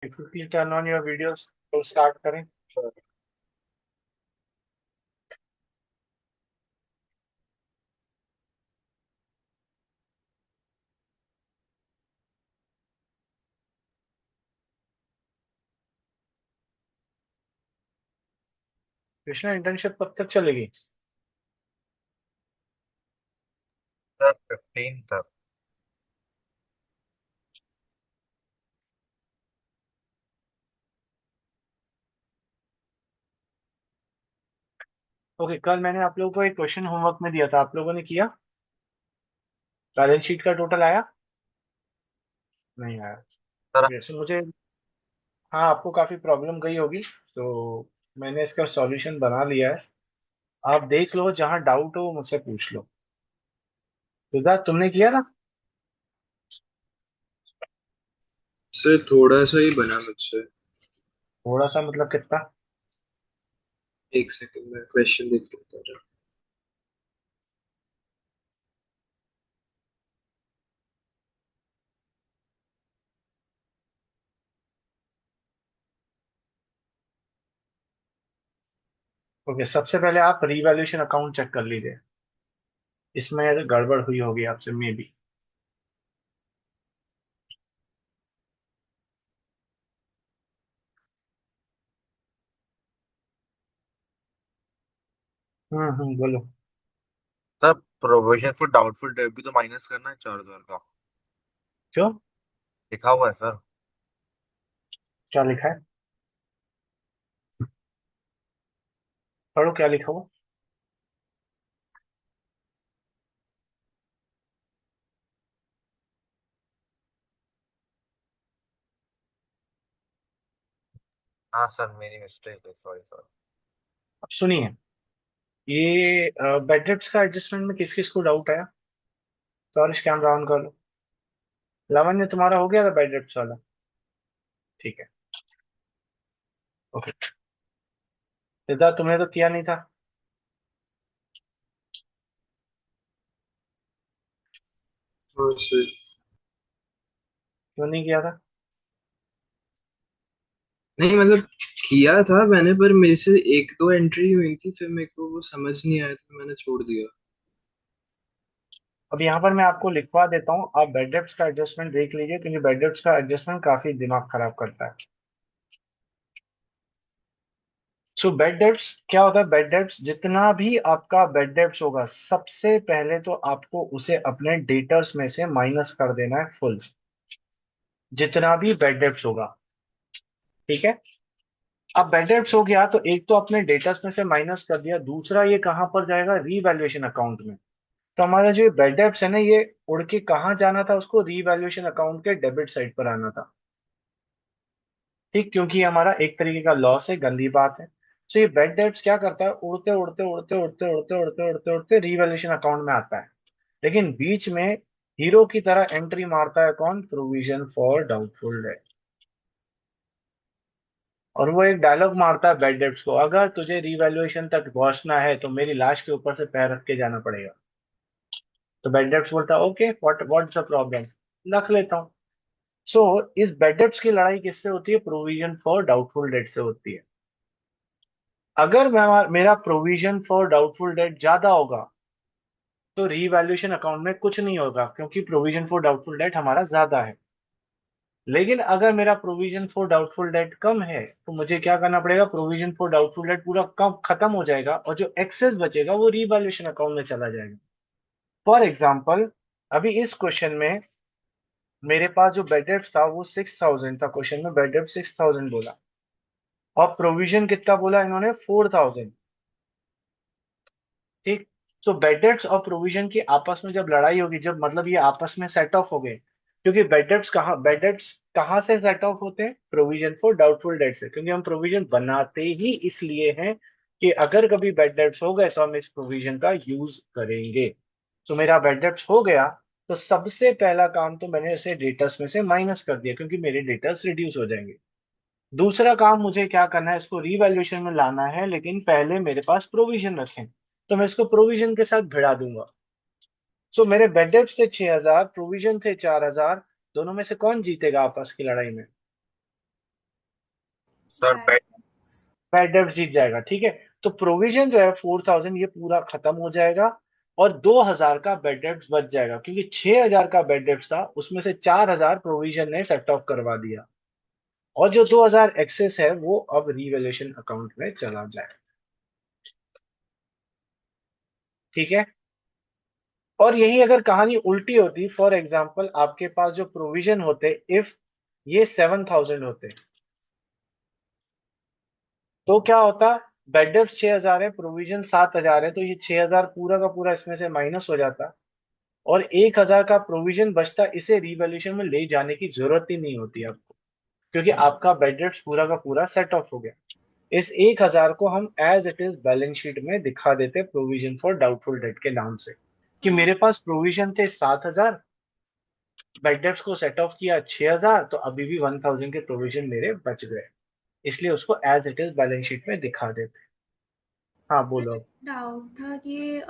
quickly turn on your videos तो start करें। Krishna internship कब तक चलेगी? सर 15 तक। ओके, कल मैंने आप लोगों को एक क्वेश्चन होमवर्क में दिया था, आप लोगों ने किया? बैलेंस शीट का टोटल आया? नहीं आया। सर ओके, सो मुझे, हाँ आपको काफी प्रॉब्लम गई होगी, तो मैंने इसका सॉल्यूशन बना लिया है। आप देख लो, जहां डाउट हो मुझसे पूछ लो। सिद्धार्थ, तुमने किया ना? से थोड़ा सा ही बना मुझसे। थोड़ा सा मतलब कितना? एक सेकंड में क्वेश्चन देख के बता रहा ओके, सबसे पहले आप रीवैल्यूएशन अकाउंट चेक कर लीजिए। इसमें गड़बड़ हुई होगी आपसे, मे बी। बोलो। Sir provision for doubtful debt भी तो माइनस करना है 4,000 का। क्यों? लिखा हुआ है सर। क्या लिखा है? पढ़ो, क्या लिखा हुआ? हाँ सर, मेरी मिस्टेक है, सॉरी सर। अब सुनिए, ये बेड डेप्ट्स का एडजस्टमेंट में किस किस को डाउट आया? सॉरी, कैमरा ऑन कर लो। लावण्य, तुम्हारा हो गया था बेड डेप्ट्स वाला? ठीक है। ओके, सिद्धार्थ तुमने तो किया नहीं था। हाँ सर। क्यों नहीं किया था? नहीं मतलब किया था मैंने, पर मेरे से एक दो एंट्री हुई थी, फिर मेरे को वो समझ नहीं आया तो मैंने छोड़ दिया। अब यहाँ पर मैं आपको लिखवा देता हूँ, आप बेड डेप्ट्स का एडजस्टमेंट देख लीजिए, क्योंकि बेड डेप्ट्स का एडजस्टमेंट काफी दिमाग खराब करता है। सो बेड डेप्ट्स क्या होता है? बेड डेप्ट्स, जितना भी आपका बेड डेप्ट्स होगा, सबसे पहले तो आपको उसे अपने डेटर्स में से माइनस कर देना है, फुल। जितना भी बेड डेप्ट्स होगा, ठीक है। अब बेड डेप्ट्स हो गया तो एक तो अपने डेटर्स में से माइनस कर दिया, दूसरा ये कहां पर जाएगा? रीवैल्यूएशन अकाउंट में। तो हमारा जो बेड डेप्ट्स है ना, ये उड़ के कहाँ जाना था? उसको रीवैल्यूएशन अकाउंट के डेबिट साइड पर आना था। ठीक, क्योंकि ये हमारा एक तरीके का लॉस है, गंदी बात है। तो ये बेड डेप्ट्स क्या करता है? उड़ते उड़ते उड़ते उड़ते उड़ते उड़ते उड़ते उड़ते रीवैल्यूएशन अकाउंट में आता है। लेकिन बीच में हीरो की तरह एंट्री मारता है कौन? Provision for doubtful debt. और वो एक डायलॉग मारता है बेड डेप्ट्स को, अगर तुझे रीवैल्यूएशन तक पहुंचना है तो मेरी लाश के ऊपर से पैर रख के जाना पड़ेगा। तो बेड डेप्ट्स बोलता है, ओके, व्हाट्स द प्रॉब्लम, रख लेता हूँ। सो इस बेड डेप्ट्स की लड़ाई किससे होती है? प्रोविजन फॉर डाउटफुल डेट से होती है। अगर मैं, मेरा प्रोविजन फॉर डाउटफुल डेट ज्यादा होगा तो रीवैल्यूएशन अकाउंट में कुछ नहीं होगा, क्योंकि प्रोविजन फॉर डाउटफुल डेट हमारा ज्यादा है। लेकिन अगर मेरा प्रोविजन फॉर डाउटफुल डेट कम है तो मुझे क्या करना पड़ेगा? प्रोविजन फॉर डाउटफुल डेट पूरा कम खत्म हो जाएगा, और जो एक्सेस बचेगा वो रीवैल्यूएशन अकाउंट में चला जाएगा। फॉर एग्जाम्पल, अभी इस क्वेश्चन में मेरे पास जो बेड डेप्ट था वो 6,000 था। क्वेश्चन में बेड डेप्ट 6,000 बोला, और प्रोविजन कितना बोला इन्होंने? 4,000। ठीक। सो बेड डेप्ट्स और प्रोविजन की आपस में जब लड़ाई होगी, जब मतलब ये आपस में सेट ऑफ हो गए, क्योंकि बेड डेप्ट्स कहाँ से सेट ऑफ होते हैं? प्रोविजन फॉर डाउटफुल डेट से, क्योंकि हम प्रोविजन बनाते ही इसलिए हैं कि अगर कभी बेड डेप्ट्स हो गए तो हम इस प्रोविजन का यूज करेंगे। तो मेरा बेड डेप्ट्स हो गया, तो सबसे पहला काम तो मैंने इसे डेटर्स में से माइनस कर दिया, क्योंकि मेरे डेटर्स रिड्यूस हो जाएंगे। दूसरा काम मुझे क्या करना है? इसको रीवैल्यूएशन में लाना है, लेकिन पहले मेरे पास प्रोविजन रखें। तो मैं इसको प्रोविजन के साथ भिड़ा दूंगा। सो मेरे बेड डेप्ट थे 6,000, प्रोविजन थे 4,000। दोनों में से कौन जीतेगा आपस की लड़ाई में? Sir bad. बैड डेब्ट जीत जाएगा, ठीक है। तो प्रोविजन जो है 4,000 ये पूरा खत्म हो जाएगा, और 2,000 का बैड डेब्ट बच जाएगा, क्योंकि 6,000 का बैड डेब्ट था, उसमें से 4,000 प्रोविजन ने सेट ऑफ करवा दिया, और जो 2,000 एक्सेस है वो अब रिवैल्यूएशन अकाउंट में चला जाए, ठीक है। और यही अगर कहानी उल्टी होती, फॉर एग्जाम्पल आपके पास जो प्रोविजन होते, इफ ये 7,000 होते, तो क्या होता, बेड डेप्ट 6,000 है, प्रोविजन 7,000 है, तो ये 6,000 पूरा का पूरा इसमें से माइनस हो जाता, और 1,000 का प्रोविजन बचता, इसे रिवैल्यूएशन में ले जाने की जरूरत ही नहीं होती आपको, क्योंकि आपका बेड डेप्ट पूरा का पूरा सेट ऑफ हो गया। इस 1,000 को हम as it is balance sheet में दिखा देते प्रोविजन फॉर डाउटफुल डेट के नाम से, कि मेरे पास प्रोविजन थे 7,000, बेड डेप्ट को सेट ऑफ किया 6,000, तो अभी भी 1,000 के प्रोविजन मेरे बच गए, इसलिए उसको as it is balance sheet में दिखा देते। हाँ बोलो। डाउट था कि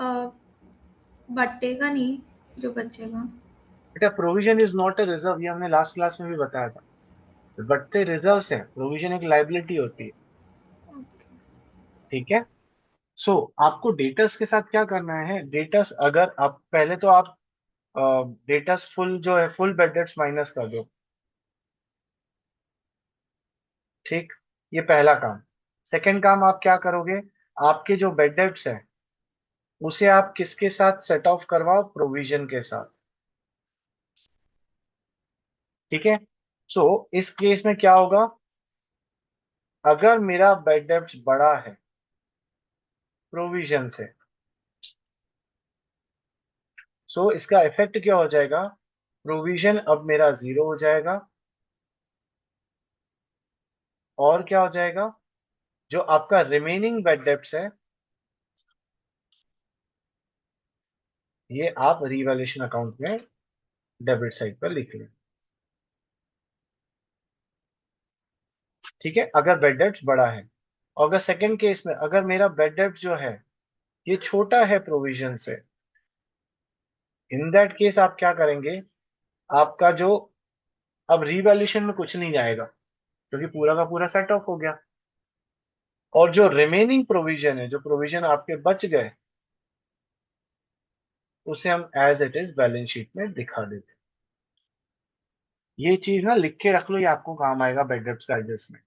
बटेगा नहीं जो बचेगा। बेटा provision is not a reserve, ये हमने लास्ट क्लास में भी बताया था, बढ़ते रिजर्व है, प्रोविजन एक लाइबिलिटी होती है, ओके। ठीक है। सो आपको डेटर्स के साथ क्या करना है, डेटर्स अगर आप पहले तो आप डेटर्स फुल जो है फुल बेड डेट्स माइनस कर दो, ठीक। ये पहला काम। सेकंड काम आप क्या करोगे, आपके जो बेड डेट्स है उसे आप किसके साथ सेट ऑफ करवाओ, प्रोविजन के साथ, ठीक है। सो इस केस में क्या होगा, अगर मेरा बेड डेप्ट बड़ा है प्रोविजन से, सो इसका इफेक्ट क्या हो जाएगा, प्रोविजन अब मेरा जीरो हो जाएगा, और क्या हो जाएगा, जो आपका रिमेनिंग बेड डेप्ट है ये आप रिवैल्यूएशन अकाउंट में डेबिट साइड पर लिख लें, ठीक है, अगर बेड डेप्ट बड़ा है। और अगर सेकंड केस में अगर मेरा बेड डेप्ट जो है ये छोटा है प्रोविजन से, इन दैट केस आप क्या करेंगे, आपका जो अब रिवैल्यूएशन में कुछ नहीं जाएगा, क्योंकि पूरा का पूरा सेट ऑफ हो गया, और जो रिमेनिंग प्रोविजन है, जो प्रोविजन आपके बच गए, उसे हम as it is balance sheet में दिखा देते हैं। ये चीज ना लिख के रख लो, ये आपको काम आएगा बेड डेप्ट का एडजस्टमेंट।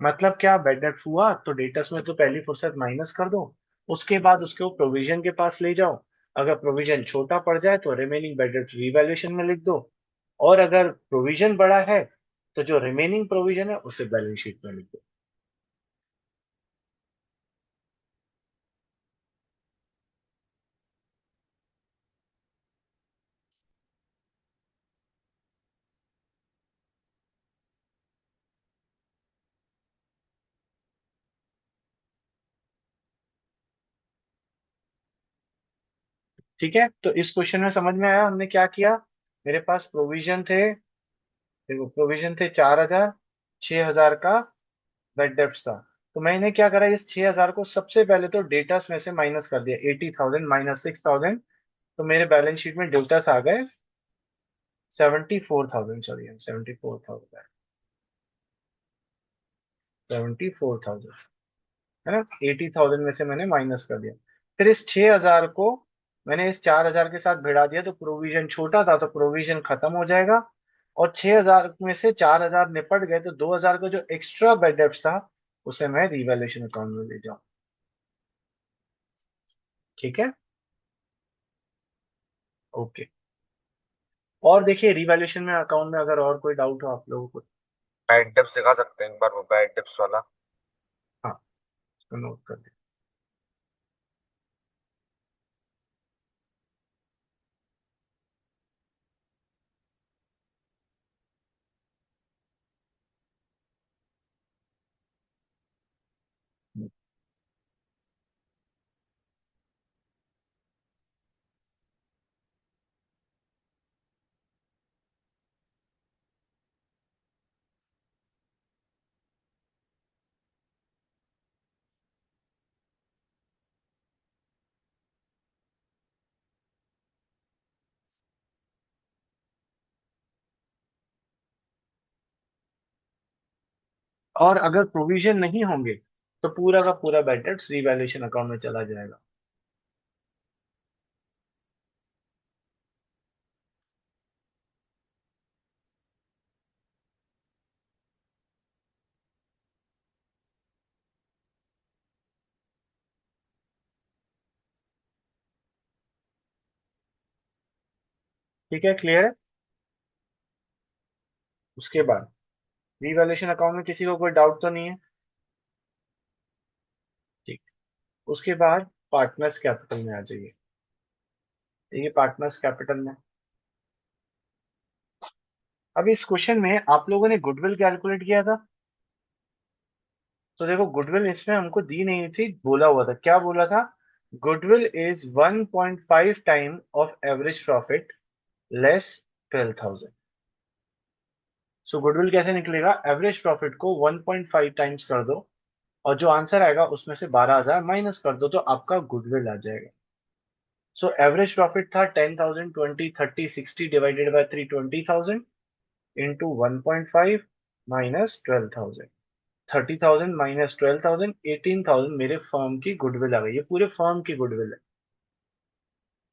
मतलब क्या, बेड डेप्ट हुआ तो डेटर्स में तो पहली फुर्सत माइनस कर दो, उसके बाद उसको प्रोविजन के पास ले जाओ, अगर प्रोविजन छोटा पड़ जाए तो रिमेनिंग बेड डेप्ट रिवैल्यूएशन में लिख दो, और अगर प्रोविजन बड़ा है तो जो रिमेनिंग प्रोविजन है उसे बैलेंस शीट में लिख दो। ठीक है, तो इस क्वेश्चन में समझ में आया हमने क्या किया, मेरे पास प्रोविजन थे, देखो प्रोविजन थे 4,000, 6,000 का बेड डेप्ट था, तो मैंने क्या करा, इस 6,000 को सबसे पहले तो डेटर्स में से माइनस कर दिया, 80,000 माइनस 6,000, तो मेरे बैलेंस शीट में डेटर्स आ गए 74,000, सॉरी 74,000, 74,000, है ना, 80,000 में से मैंने माइनस कर दिया, फिर इस 6,000 को मैंने इस 4,000 के साथ भिड़ा दिया, तो प्रोविजन छोटा था तो प्रोविजन खत्म हो जाएगा, और 6,000 में से 4,000 निपट गए, तो 2,000 का जो एक्स्ट्रा बेड डेप्ट था उसे मैं रिवैल्यूएशन अकाउंट में ले जाऊं, ठीक है। ओके। और देखिए रिवैल्यूएशन में अकाउंट में अगर और कोई डाउट हो आप लोगों को, बैड डेप्ट दिखा सकते हैं एक बार, वो बैड डेप्ट वाला। हाँ इसको नोट कर दें। और अगर प्रोविजन नहीं होंगे तो पूरा का पूरा बैड डेट्स रीवैल्यूएशन अकाउंट में चला जाएगा। ठीक है, क्लियर है। उसके बाद रीवैल्यूएशन अकाउंट में किसी को कोई डाउट तो नहीं है? ठीक। उसके बाद पार्टनर्स कैपिटल में आ जाइए। ये पार्टनर्स कैपिटल में अब इस क्वेश्चन में आप लोगों ने गुडविल कैलकुलेट किया था। तो देखो, गुडविल इसमें हमको दी नहीं थी, बोला हुआ था, क्या बोला था? Goodwill is 1.5 time of average profit less 12,000। So goodwill कैसे निकलेगा? एवरेज प्रॉफिट को 1.5 टाइम्स कर दो और जो आंसर आएगा उसमें से 12,000 माइनस कर दो तो आपका गुडविल आ जाएगा। सो एवरेज प्रॉफिट था 10,000, 20, 30, 60 divided by 3, 20,000 into 1.5 minus 12,000। 30,000 minus 12,000, 18,000 मेरे फर्म की गुडविल आ गई। ये पूरे फर्म की गुडविल है।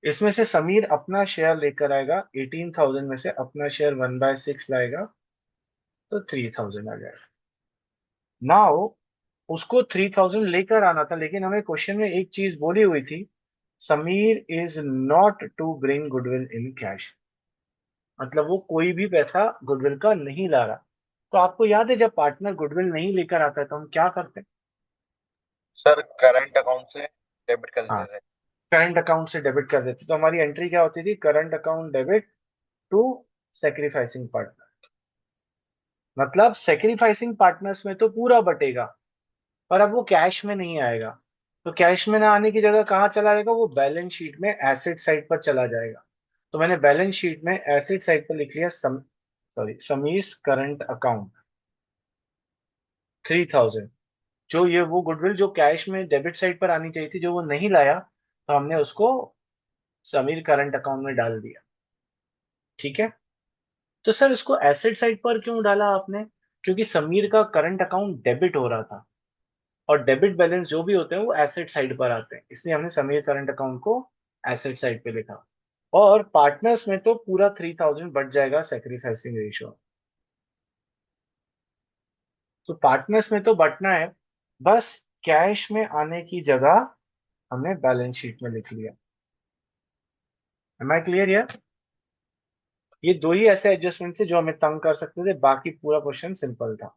इसमें से समीर अपना शेयर लेकर आएगा, 18,000 में से अपना शेयर 1/6 लाएगा तो 3,000 आ जाएगा। नाउ उसको 3,000 लेकर आना था, लेकिन हमें क्वेश्चन में एक चीज बोली हुई थी, Sameer is not to bring goodwill in cash. मतलब वो कोई भी पैसा गुडविल का नहीं ला रहा। तो आपको याद है, जब पार्टनर गुडविल नहीं लेकर आता है तो हम क्या करते हैं? सर करंट अकाउंट से डेबिट कर हाँ, देते थे। करंट अकाउंट से डेबिट कर देते। तो हमारी एंट्री क्या होती थी? Current account debit to sacrificing partner. मतलब सेक्रीफाइसिंग पार्टनर्स में तो पूरा बटेगा, पर अब वो कैश में नहीं आएगा। तो कैश में ना आने की जगह कहाँ चला जाएगा? वो बैलेंस शीट में एसेट साइड पर चला जाएगा। तो मैंने बैलेंस शीट में एसेट साइड पर लिख लिया सॉरी, समीर्स करंट अकाउंट 3,000। जो ये वो गुडविल जो कैश में डेबिट साइड पर आनी चाहिए थी, जो वो नहीं लाया, तो हमने उसको समीर करंट अकाउंट में डाल दिया। ठीक है। तो सर इसको एसेट साइड पर क्यों डाला आपने? क्योंकि समीर का करंट अकाउंट डेबिट हो रहा था, और डेबिट बैलेंस जो भी होते हैं वो एसेट साइड पर आते हैं, इसलिए हमने समीर करंट अकाउंट को एसेट साइड पे लिखा। और पार्टनर्स में तो पूरा 3,000 बढ़ जाएगा सेक्रीफाइसिंग रेशियो। तो पार्टनर्स में तो बटना है, बस कैश में आने की जगह हमने बैलेंस शीट में लिख लिया। एम आई क्लियर यार? ये दो ही ऐसे एडजस्टमेंट थे जो हमें तंग कर सकते थे, बाकी पूरा क्वेश्चन सिंपल था।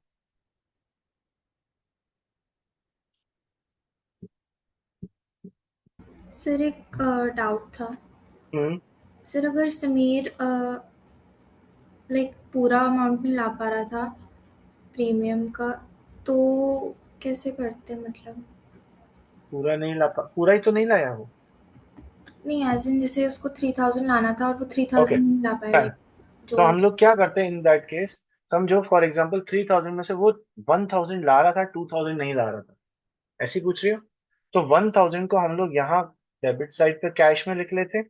सर एक डाउट था। हम्म। सर अगर समीर लाइक पूरा अमाउंट नहीं ला पा रहा था प्रीमियम का, तो कैसे करते मतलब? पूरा ही तो नहीं लाया वो। नहीं, एज इन जैसे उसको 3,000 लाना था और वो ओके, 3,000 नहीं ला पाया, फाइन। लाइक तो जो। हम लोग क्या करते हैं इन दैट केस? समझो फॉर एग्जांपल 3,000 में से वो 1,000 ला रहा था, 2,000 नहीं ला रहा था, ऐसी पूछ रही हो? तो 1,000 को हम लोग यहाँ डेबिट साइड पे कैश में लिख लेते,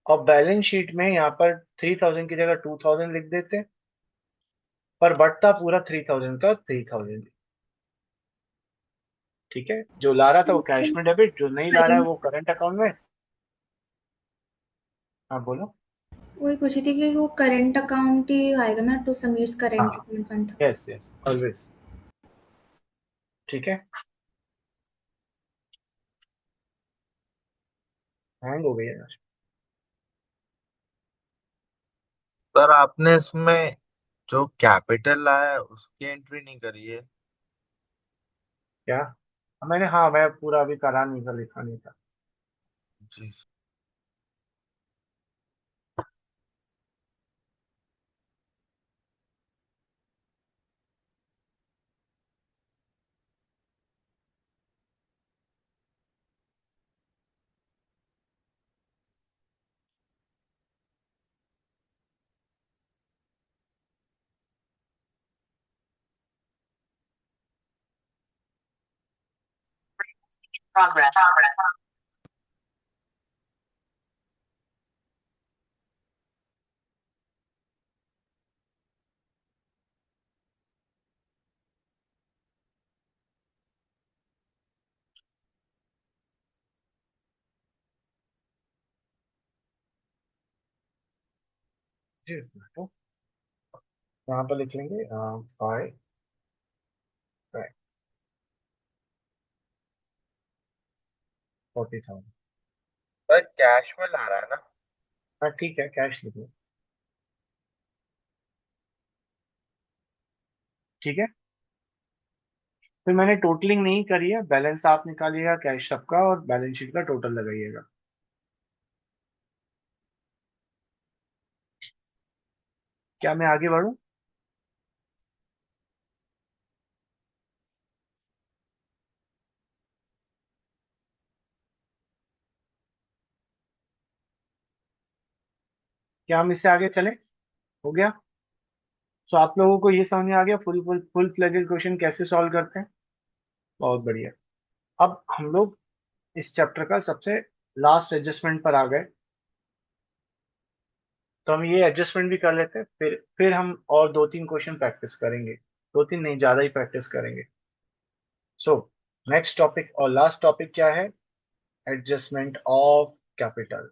और बैलेंस शीट में यहाँ पर 3,000 की जगह 2,000 लिख देते, पर बढ़ता पूरा 3,000 का 3,000। ठीक है, जो ला रहा था वो कैश में डेबिट, जो नहीं ला रहा है करंट, वो करंट अकाउंट में। हाँ बोलो। वही पूछी थी कि वो करंट अकाउंट ही आएगा ना, टू समीर्स करंट हाँ, अकाउंट 1,000। Yes yes, always. ठीक है। हैंग हो गई है यार। सर आपने इसमें जो कैपिटल आया है उसकी एंट्री नहीं करी है। क्या? मैंने, हाँ, मैं पूरा अभी करा नहीं था, लिखा नहीं था। जी। जी, तो यहाँ पर लिख लेंगे 5 40,000। सर कैश में ला रहा है ना? हाँ ठीक है, कैश लिख लो। ठीक है, फिर मैंने टोटलिंग नहीं करी है, बैलेंस आप निकालिएगा कैश सबका और बैलेंस शीट का टोटल लगाइएगा। क्या मैं आगे बढ़ूं? क्या हम इससे आगे चलें? हो गया? सो आप लोगों को ये समझ में आ गया full full full fledged question कैसे सॉल्व करते हैं? बहुत बढ़िया। अब हम लोग इस चैप्टर का सबसे लास्ट एडजस्टमेंट पर आ गए, तो हम ये एडजस्टमेंट भी कर लेते हैं, फिर हम और 2-3 क्वेश्चन प्रैक्टिस करेंगे। 2-3 नहीं, ज्यादा ही प्रैक्टिस करेंगे। सो नेक्स्ट टॉपिक और लास्ट टॉपिक क्या है? Adjustment of capital.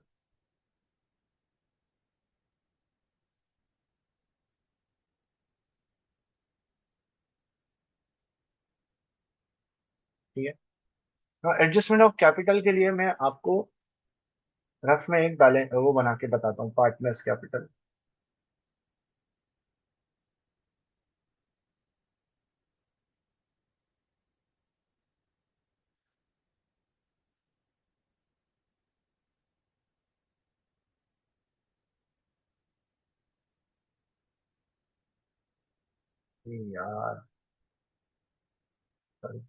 ठीक है, एडजस्टमेंट ऑफ कैपिटल के लिए मैं आपको रफ में एक बैलेंस वो बना के बताता हूँ, पार्टनर्स कैपिटल। यार sorry।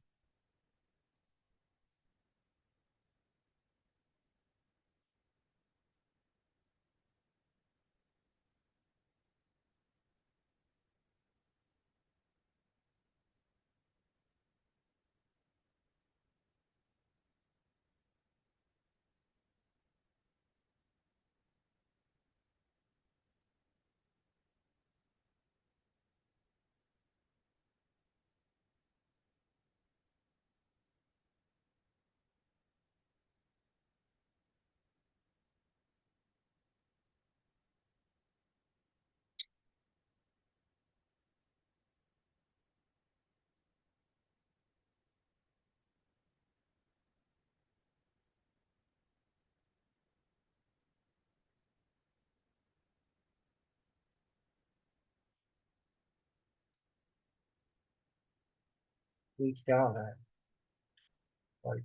ये क्या हो रहा है? Sorry।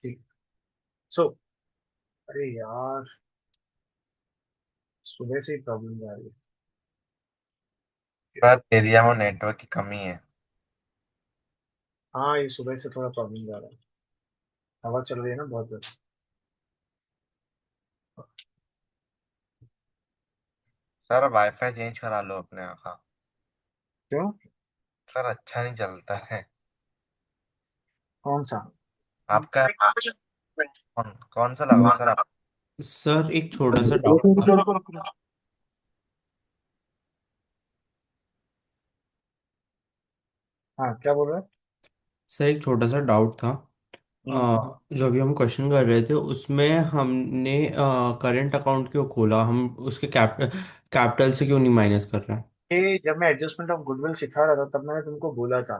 ठीक। सो अरे यार, सुबह से ही प्रॉब्लम आ रही है। सर एरिया में नेटवर्क की कमी है। हाँ, ये सुबह से थोड़ा प्रॉब्लम आ रहा है, हवा चल रही है ना बहुत ज्यादा। सर वाईफाई चेंज करा लो अपने यहाँ का। क्यों? सर अच्छा नहीं चलता है। कौन सा? आपका कौन कौन सा लगा हुआ है सर आप? सर एक छोटा सा डाउट रुको था। रुको रुको रुको रुको। हाँ, क्या बोल रहे हैं? सर एक छोटा सा डाउट था। हम्म। जो अभी हम क्वेश्चन कर रहे थे उसमें हमने करंट अकाउंट क्यों खोला, हम उसके कैपिटल से क्यों नहीं माइनस कर रहे हैं? ये जब मैं एडजस्टमेंट ऑफ गुडविल सिखा रहा था तब मैंने तुमको बोला था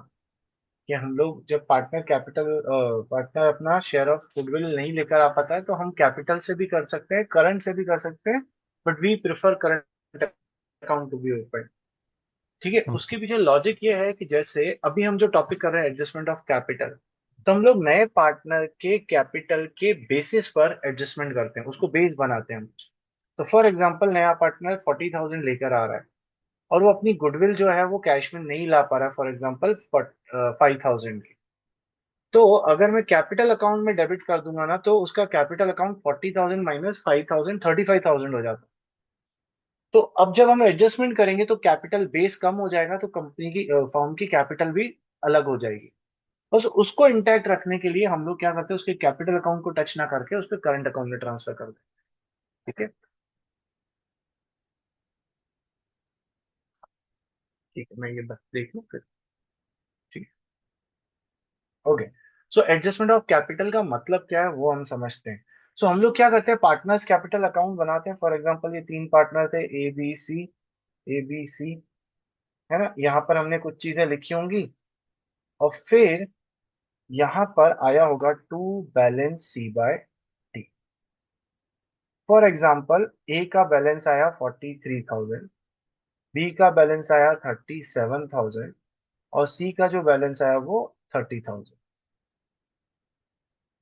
कि हम लोग जब पार्टनर कैपिटल पार्टनर अपना शेयर ऑफ गुडविल नहीं लेकर आ पाता है तो हम कैपिटल से भी कर सकते हैं, करंट से भी कर सकते हैं, but we prefer current account to be open. ठीक है, उसके पीछे लॉजिक ये है कि जैसे अभी हम जो टॉपिक कर रहे हैं एडजस्टमेंट ऑफ कैपिटल, तो हम लोग नए पार्टनर के कैपिटल के बेसिस पर एडजस्टमेंट करते हैं, उसको बेस बनाते हैं हम। तो फॉर एग्जांपल नया पार्टनर 40,000 लेकर आ रहा है और वो अपनी गुडविल जो है वो कैश में नहीं ला पा रहा है, फॉर एग्जांपल 5,000 की। तो अगर मैं कैपिटल अकाउंट में डेबिट कर दूंगा ना तो उसका कैपिटल अकाउंट 40,000 माइनस 5,000 35,000 हो जाता है। तो अब जब हम एडजस्टमेंट करेंगे तो कैपिटल बेस कम हो जाएगा, तो कंपनी की फर्म की कैपिटल भी अलग हो जाएगी। बस उसको इंटैक्ट रखने के लिए हम लोग क्या करते हैं, उसके कैपिटल अकाउंट को टच ना करके उसके करंट अकाउंट में ट्रांसफर कर देते हैं। ठीक है। ठीक है, मैं ये बस देख लूँ फिर। ठीक है, okay. So adjustment of capital का मतलब क्या है वो हम समझते हैं। सो हम लोग क्या करते हैं, पार्टनर्स कैपिटल अकाउंट बनाते हैं। फॉर एग्जांपल ये तीन पार्टनर थे, ए बी सी, है ना। यहाँ पर हमने कुछ चीजें लिखी होंगी, और फिर यहाँ पर आया होगा to balance C/D। For example A का बैलेंस आया 43,000, बी का बैलेंस आया 37,000, और सी का जो बैलेंस आया वो 30,000।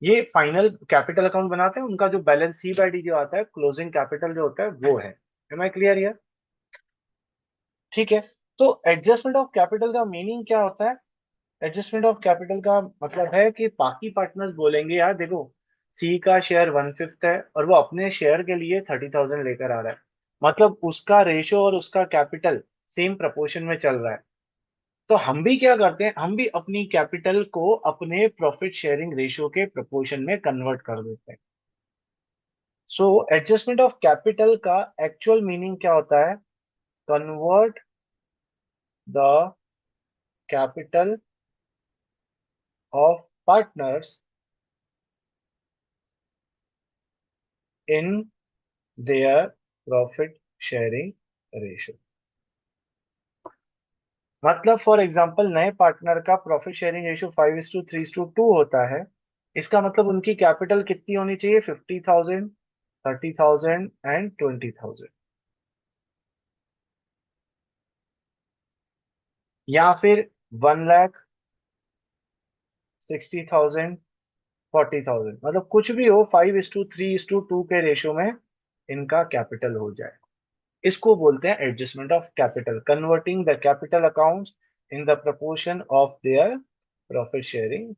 ये फाइनल कैपिटल अकाउंट बनाते हैं, उनका जो बैलेंस C/D जो आता है, क्लोजिंग कैपिटल जो होता है वो है। Am I clear here? ठीक है। तो एडजस्टमेंट ऑफ कैपिटल का मीनिंग क्या होता है? एडजस्टमेंट ऑफ कैपिटल का मतलब है कि बाकी पार्टनर्स बोलेंगे यार देखो, सी का शेयर 1/5 है और वो अपने शेयर के लिए 30,000 लेकर आ रहा है, मतलब उसका रेशो और उसका कैपिटल सेम प्रपोर्शन में चल रहा है। तो हम भी क्या करते हैं, हम भी अपनी कैपिटल को अपने प्रॉफिट शेयरिंग रेशियो के प्रपोर्शन में कन्वर्ट कर देते हैं। सो एडजस्टमेंट ऑफ कैपिटल का एक्चुअल मीनिंग क्या होता है? Convert the capital of partners in their profit sharing ratio. मतलब फॉर एग्जांपल नए पार्टनर का प्रॉफिट शेयरिंग रेशियो 5:3:2 होता है। इसका मतलब उनकी कैपिटल कितनी होनी चाहिए? 50,000, 30,000 एंड 20,000, या फिर 1,00,000, 60,000, 40,000। मतलब कुछ भी हो, 5:3:2 के रेशियो में इनका कैपिटल हो जाए। इसको बोलते हैं adjustment of capital, converting the capital accounts in the proportion of their profit sharing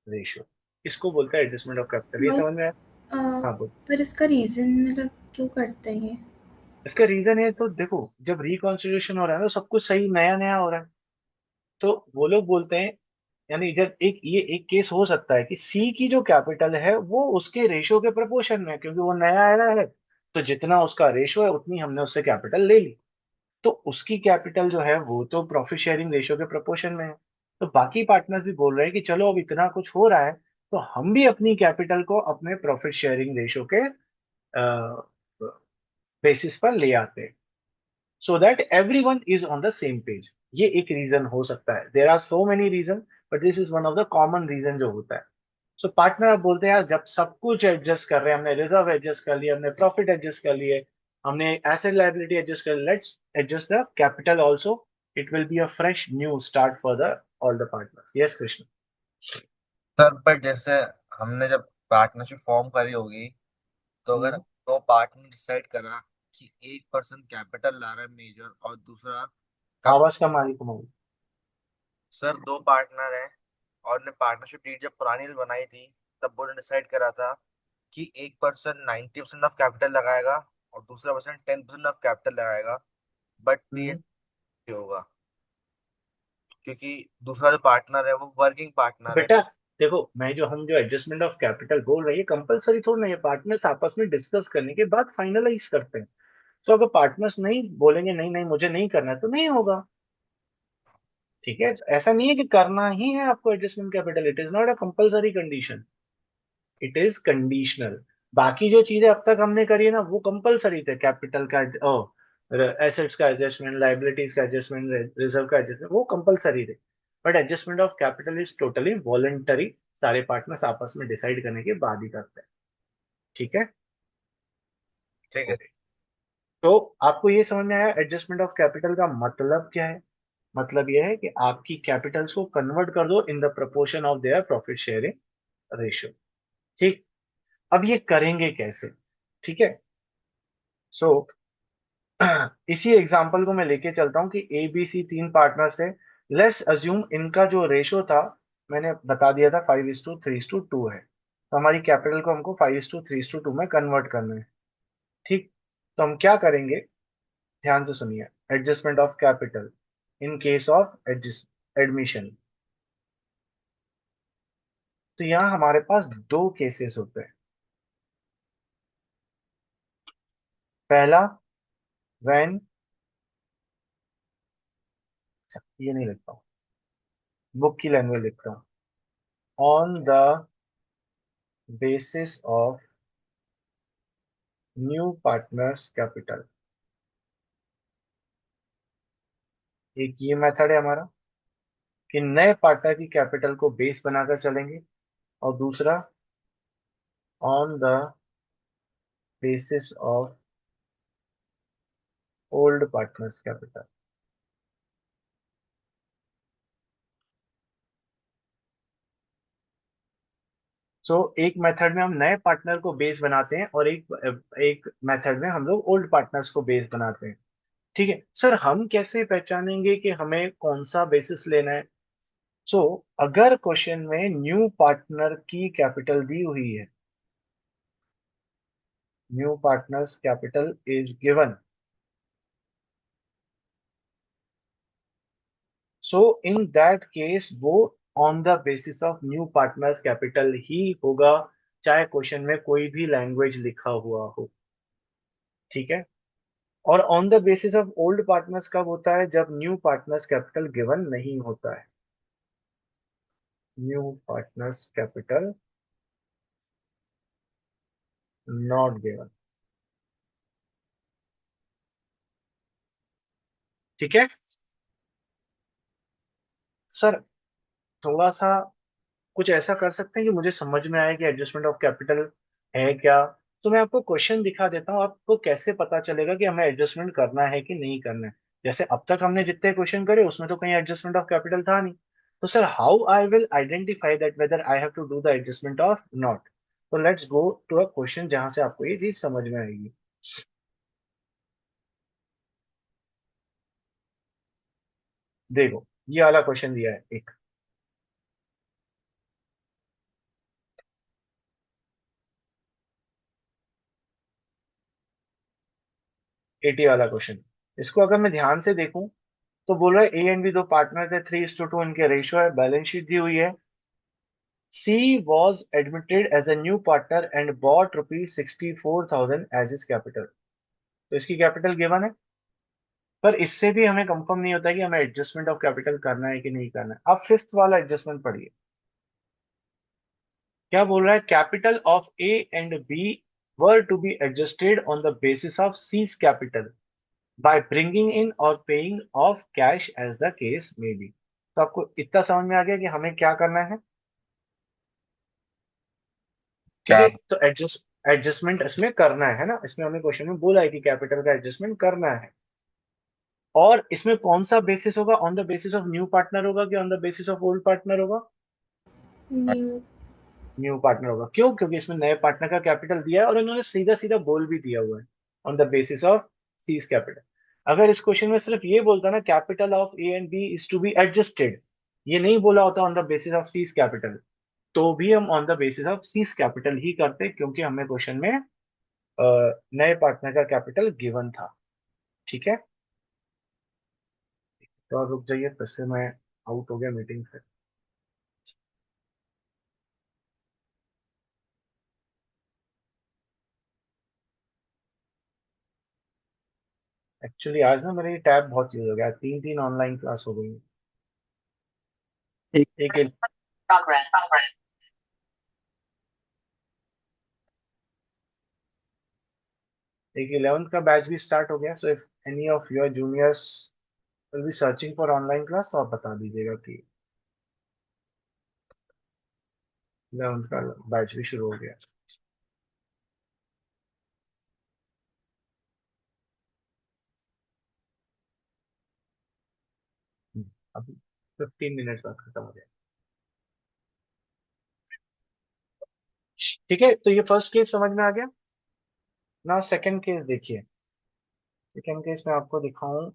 ratio. इसको बोलते हैं एडजस्टमेंट ऑफ कैपिटल। ये बट समझ में आया? हाँ बोल। पर इसका रीज़न मतलब क्यों करते हैं ये? इसका रीजन है, तो देखो, जब रिकॉन्स्टिट्यूशन हो रहा है तो सब कुछ सही नया नया हो रहा है, तो वो लोग बोलते हैं, यानी जब एक केस हो सकता है कि सी की जो कैपिटल है वो उसके रेशियो के प्रपोर्शन में है, क्योंकि वो नया आया है, तो जितना उसका रेशियो है उतनी हमने उससे कैपिटल ले ली। तो उसकी कैपिटल जो है वो तो प्रॉफिट शेयरिंग रेशियो के प्रपोर्शन में है। तो बाकी पार्टनर्स भी बोल रहे हैं कि चलो अब इतना कुछ हो रहा है, तो हम भी अपनी कैपिटल को अपने प्रॉफिट शेयरिंग रेशियो के बेसिस पर ले आते हैं, so that everyone is on the same page. ये एक रीजन हो सकता है। There are so many reason, but this is one of the common reason जो होता है। सो पार्टनर आप बोलते हैं यार, जब सब कुछ एडजस्ट कर रहे हैं, हमने रिजर्व एडजस्ट कर लिया, हमने प्रॉफिट एडजस्ट कर लिए, हमने एसेट लायबिलिटी एडजस्ट कर, let's adjust the capital also. It will be a fresh new start for the all the partners. Yes Krishna. Sir पर जैसे हमने जब पार्टनरशिप फॉर्म करी होगी, तो अगर हम्म, दो पार्टनर डिसाइड करा कि एक पर्सन कैपिटल ला रहा है मेजर और दूसरा कम। आवाज कम आ रही तुम्हारी। सर दो पार्टनर हैं और ने पार्टनरशिप डीड जब पुरानी बनाई थी, तब वो डिसाइड करा था कि एक पर्सन 90% ऑफ कैपिटल लगाएगा और दूसरा पर्सन 10% ऑफ कैपिटल लगाएगा। बट ये हम्म, नहीं होगा, क्योंकि दूसरा जो पार्टनर है वो वर्किंग पार्टनर है। बेटा देखो, मैं जो हम जो एडजस्टमेंट ऑफ कैपिटल बोल रहे हैं, ये कंपलसरी थोड़ा नहीं है, पार्टनर्स आपस में डिस्कस करने के बाद फाइनलाइज करते हैं। तो अगर पार्टनर्स नहीं बोलेंगे नहीं नहीं मुझे नहीं करना है, तो नहीं होगा। ठीक है, अच्छा। ऐसा नहीं है कि करना ही है आपको adjustment capital. It is not a compulsory condition, it is conditional. बाकी जो चीजें अब तक हमने करी है ना, वो कंपलसरी थे। कैपिटल का, एसेट्स का एडजस्टमेंट, लाइबिलिटीज का एडजस्टमेंट, रिजर्व का एडजस्टमेंट, वो कंपलसरी थे। But adjustment of capital is totally voluntary, सारे पार्टनर्स आपस में डिसाइड करने के बाद ही करते हैं। ठीक है, ठीक है। ओके। तो आपको ये समझ में आया एडजस्टमेंट ऑफ कैपिटल का मतलब क्या है? मतलब यह है कि आपकी कैपिटल्स को कन्वर्ट कर दो in the proportion of their profit sharing ratio. ठीक। अब ये करेंगे कैसे? ठीक है। सो इसी एग्जांपल को मैं लेके चलता हूं कि ए बी सी तीन पार्टनर्स है। लेट्स अज्यूम इनका जो रेशो था, मैंने बता दिया था 5:3:2 है। तो हमारी कैपिटल को हमको 5:3:2 में कन्वर्ट करना है। ठीक। तो हम क्या करेंगे, ध्यान से सुनिए। Adjustment of capital in case of admission. तो यहाँ हमारे पास दो केसेस होते हैं। पहला, व्हेन ये नहीं लिखता हूँ, बुक की लैंग्वेज लिखता हूँ। On the basis of new partners capital, एक ये मेथड है हमारा कि नए पार्टनर की कैपिटल को बेस बनाकर चलेंगे, और दूसरा on the basis of old partners capital. So एक मेथड में हम नए पार्टनर को बेस बनाते हैं, और एक एक मेथड में हम लोग ओल्ड पार्टनर्स को बेस बनाते हैं। ठीक है सर, हम कैसे पहचानेंगे कि हमें कौन सा बेसिस लेना है? सो अगर क्वेश्चन में न्यू पार्टनर की कैपिटल दी हुई है, new partners capital is given, so in that case वो on the basis of new partners capital ही होगा, चाहे क्वेश्चन में कोई भी लैंग्वेज लिखा हुआ हो। ठीक है। और on the basis of old partners कब होता है? जब न्यू पार्टनर्स कैपिटल गिवन नहीं होता है। New partners capital not given. ठीक है सर, थोड़ा सा कुछ ऐसा कर सकते हैं कि मुझे समझ में आए कि एडजस्टमेंट ऑफ कैपिटल है क्या? तो मैं आपको क्वेश्चन दिखा देता हूँ, आपको कैसे पता चलेगा कि हमें एडजस्टमेंट करना है कि नहीं करना है। जैसे अब तक हमने जितने क्वेश्चन करे उसमें तो कहीं एडजस्टमेंट ऑफ कैपिटल था नहीं। तो sir, how I will identify that whether I have to do the adjustment of not? तो let's go to a question जहां से आपको ये चीज समझ में आएगी। देखो, ये वाला क्वेश्चन दिया है एक, 80 वाला क्वेश्चन। इसको अगर मैं ध्यान से देखूं तो बोल रहा है ए एंड बी दो पार्टनर थे, 3:2 इनके रेशियो है, बैलेंस शीट दी हुई है। C was admitted as a new partner and bought rupees 64,000 as his capital। तो इसकी कैपिटल गिवन है, पर इससे भी हमें कंफर्म नहीं होता कि हमें एडजस्टमेंट ऑफ कैपिटल करना है कि नहीं करना है। अब फिफ्थ वाला एडजस्टमेंट पढ़िए, क्या बोल रहा है? Capital of A and B were to be adjusted on the basis of C's capital by bringing in or paying off cash as the case may be. तो आपको इतना समझ में आ गया कि हमें क्या करना है? ठीक क्या? है, तो एडजस्टमेंट इसमें करना है ना, इसमें हमें क्वेश्चन में बोला है कि कैपिटल का एडजस्टमेंट करना है। और इसमें कौन सा बेसिस होगा? On the basis of new partner होगा कि on the basis of old partner होगा? न्यू। न्यू पार्टनर होगा। क्यों? क्योंकि इसमें नए पार्टनर का कैपिटल दिया है और इन्होंने सीधा सीधा बोल भी दिया हुआ है on the basis of C's capital. अगर इस क्वेश्चन में सिर्फ ये बोलता ना capital of A and B is to be adjusted, ये नहीं बोला होता on the basis of C's capital, तो भी हम on the basis of C's capital ही करते, क्योंकि हमें क्वेश्चन में नए पार्टनर का कैपिटल गिवन था। ठीक है, तो और रुक जाइए, फिर से मैं आउट हो गया मीटिंग से। एक्चुअली आज ना मेरी टैब बहुत यूज हो गया, तीन तीन ऑनलाइन क्लास हो गई। एक एक एक 11th का बैच भी स्टार्ट हो गया। So if any of your juniors will be searching for online class तो आप बता दीजिएगा कि 11th का बैच भी शुरू हो गया। अभी 15 मिनट बाद खत्म हो गया। ठीक है, तो ये फर्स्ट केस समझ में आ गया ना। सेकंड केस देखिए, सेकंड केस में आपको दिखाऊं,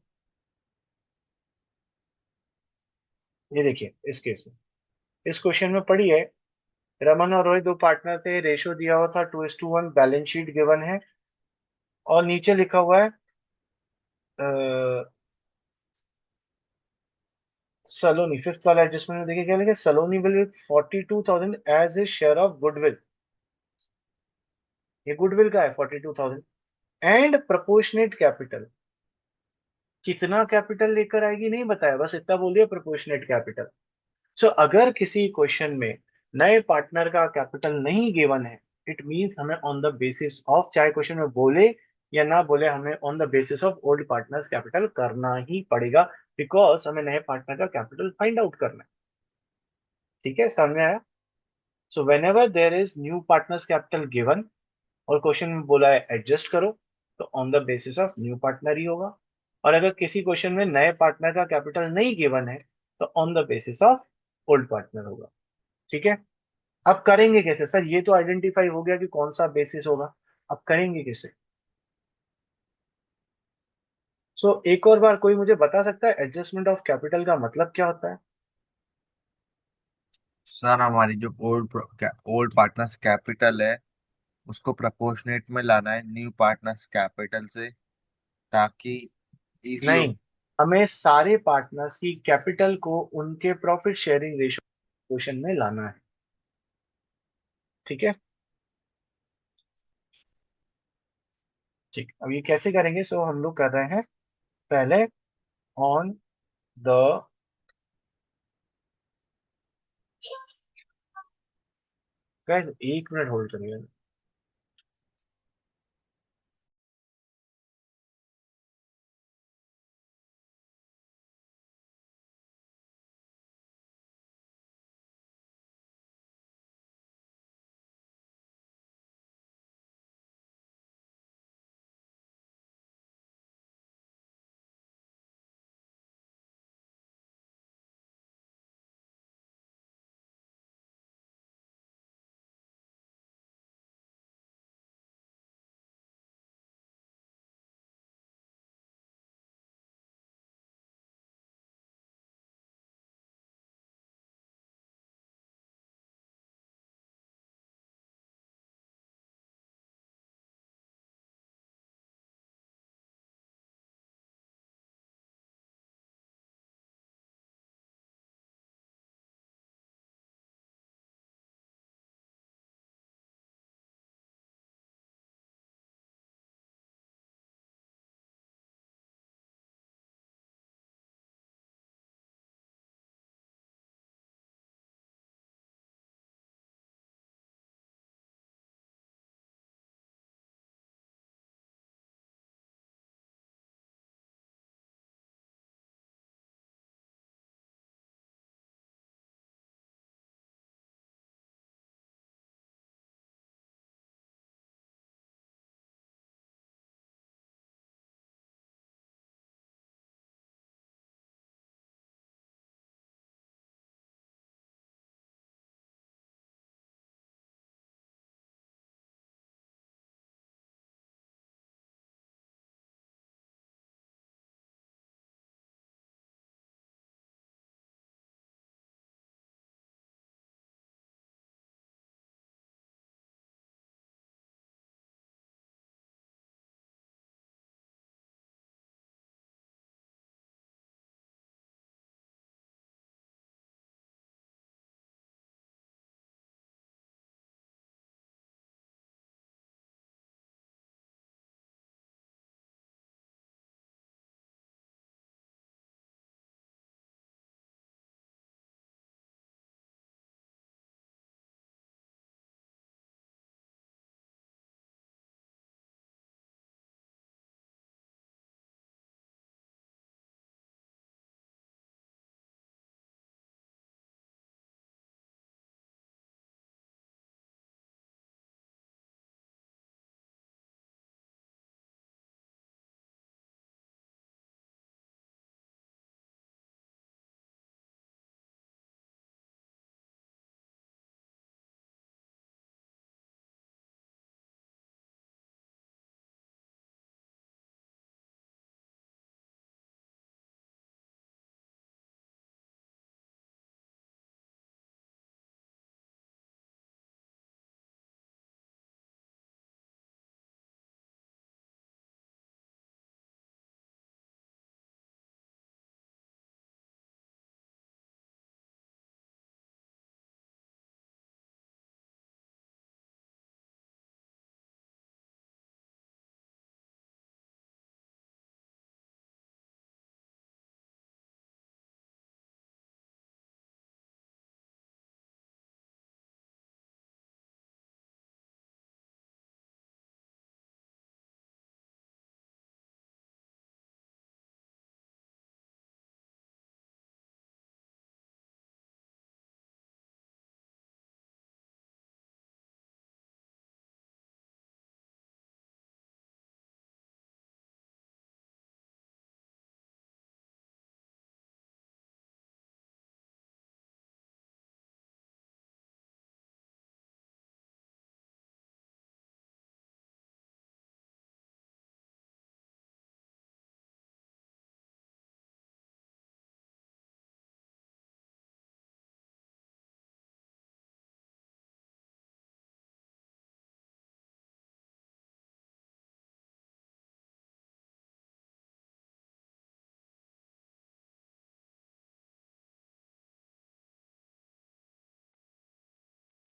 ये देखिए इस केस में, इस क्वेश्चन में पढ़ी है, रमन और रोहित दो पार्टनर थे, रेशियो दिया हुआ था 2:1, बैलेंस शीट गिवन है, और नीचे लिखा हुआ है सलोनी, फिफ्थ वाला एडजस्टमेंट में देखिए क्या लिखा है, Saloni will with 42,000 as a share of goodwill. ये गुडविल का है 42,000, एंड प्रपोर्शनेट कैपिटल। कितना कैपिटल लेकर आएगी नहीं बताया, बस इतना बोल दिया प्रोपोर्शनेट कैपिटल। सो अगर किसी क्वेश्चन में नए पार्टनर का कैपिटल नहीं गिवन है, इट मींस हमें ऑन द बेसिस ऑफ, चाहे क्वेश्चन में बोले या ना बोले, हमें on the basis of old partners capital करना ही पड़ेगा, बिकॉज हमें नए पार्टनर का कैपिटल फाइंड आउट करना है। ठीक है, समझ में आया? So whenever there is new partners capital given और क्वेश्चन में बोला है एडजस्ट करो, तो on the basis of new partner ही होगा। और अगर किसी क्वेश्चन में नए पार्टनर का कैपिटल नहीं गिवन है, तो on the basis of old partner होगा। ठीक है, अब करेंगे कैसे सर? ये तो आइडेंटिफाई हो गया कि कौन सा बेसिस होगा, अब करेंगे कैसे? एक और बार कोई मुझे बता सकता है एडजस्टमेंट ऑफ कैपिटल का मतलब क्या होता है? सर हमारी जो ओल्ड पार्टनर्स कैपिटल है उसको प्रपोर्शनेट में लाना है न्यू पार्टनर्स कैपिटल से, ताकि इजी हो। नहीं, हमें सारे पार्टनर्स की कैपिटल को उनके प्रॉफिट शेयरिंग रेशियो में लाना है। ठीक है, ठीक, अब ये कैसे करेंगे? हम लोग कर रहे हैं पहले ऑन द, एक मिनट होल्ड करिए।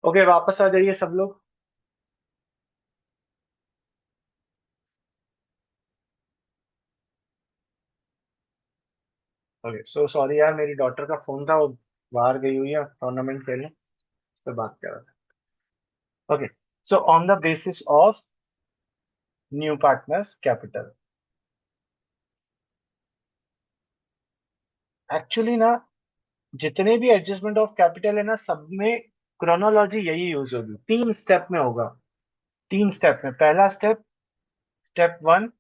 ओके, वापस आ जाइए सब लोग। ओके, सो सॉरी यार, मेरी डॉटर का फोन था, वो बाहर गई हुई है टूर्नामेंट खेलने, उस पर बात कर रहा था। Okay, so on the basis of new partners capital, actually ना जितने भी एडजस्टमेंट ऑफ कैपिटल है ना, सब में क्रोनोलॉजी यही यूज होगी, 3 स्टेप में होगा। 3 स्टेप में, पहला स्टेप, स्टेप 1,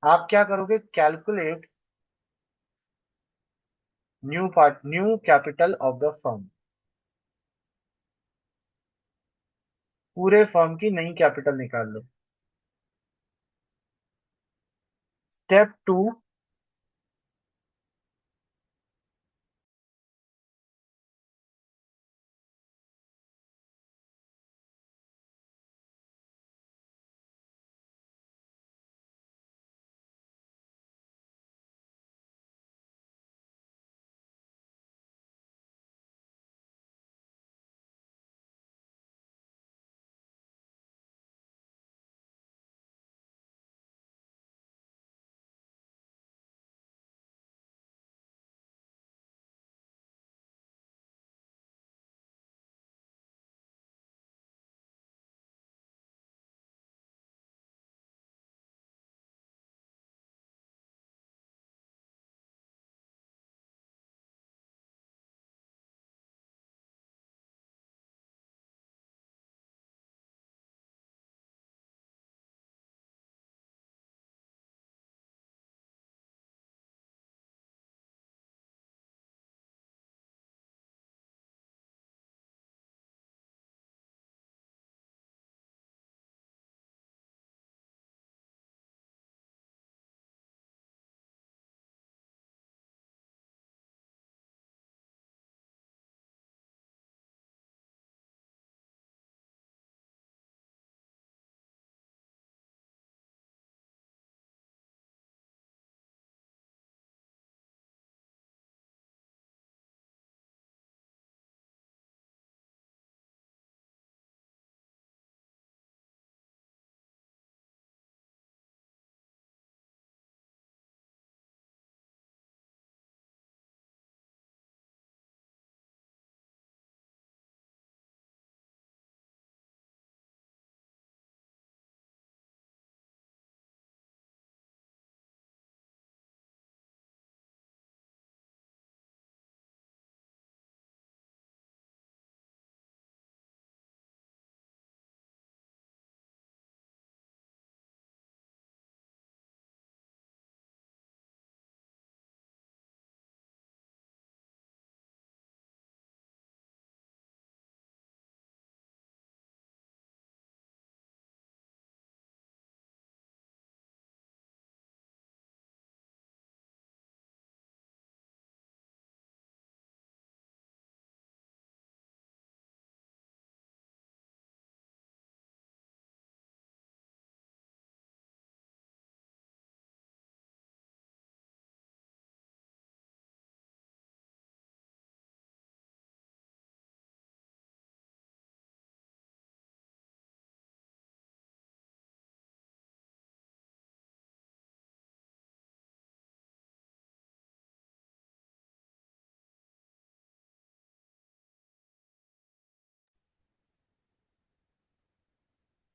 आप क्या करोगे, calculate new capital of the firm, पूरे फर्म की नई कैपिटल निकाल लो। स्टेप 2,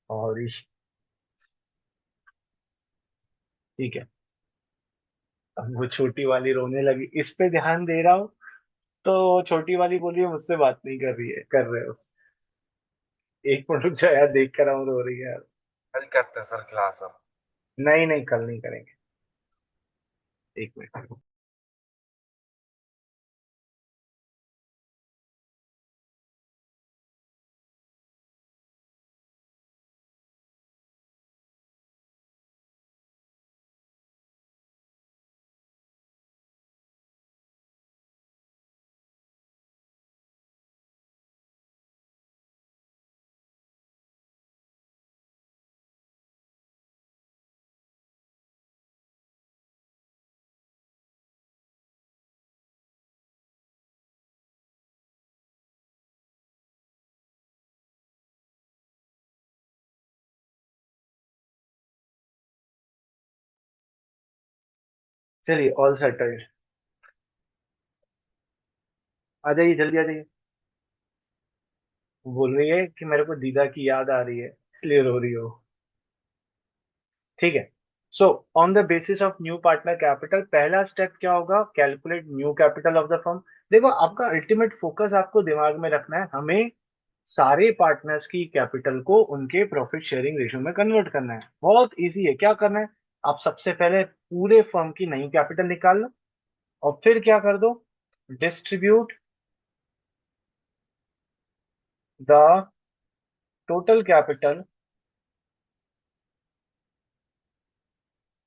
और ठीक है, अब वो छोटी वाली रोने लगी, इस पे ध्यान दे रहा हूँ, तो छोटी वाली बोली है, मुझसे बात नहीं कर रही है, कर रहे हो। 1 मिनट रुक जाओ यार, देख कर रो रही है यार। कल करते हैं सर क्लास अब। नहीं नहीं, कल नहीं करेंगे। 1 मिनट। चलिए, ऑल सेटल्ड। आ जाइए, जल्दी आ जाइए। बोल रही है कि मेरे को दीदा की याद आ रही है, इसलिए रो रही हो। ठीक है। So on the basis of new partner capital, पहला स्टेप क्या होगा? Calculate new capital of the firm. देखो, आपका अल्टीमेट फोकस आपको दिमाग में रखना है, हमें सारे पार्टनर्स की कैपिटल को उनके प्रॉफिट शेयरिंग रेशियो में कन्वर्ट करना है। बहुत इजी है। क्या करना है? आप सबसे पहले पूरे फर्म की नई कैपिटल निकाल लो, और फिर क्या कर दो? Distribute the total capital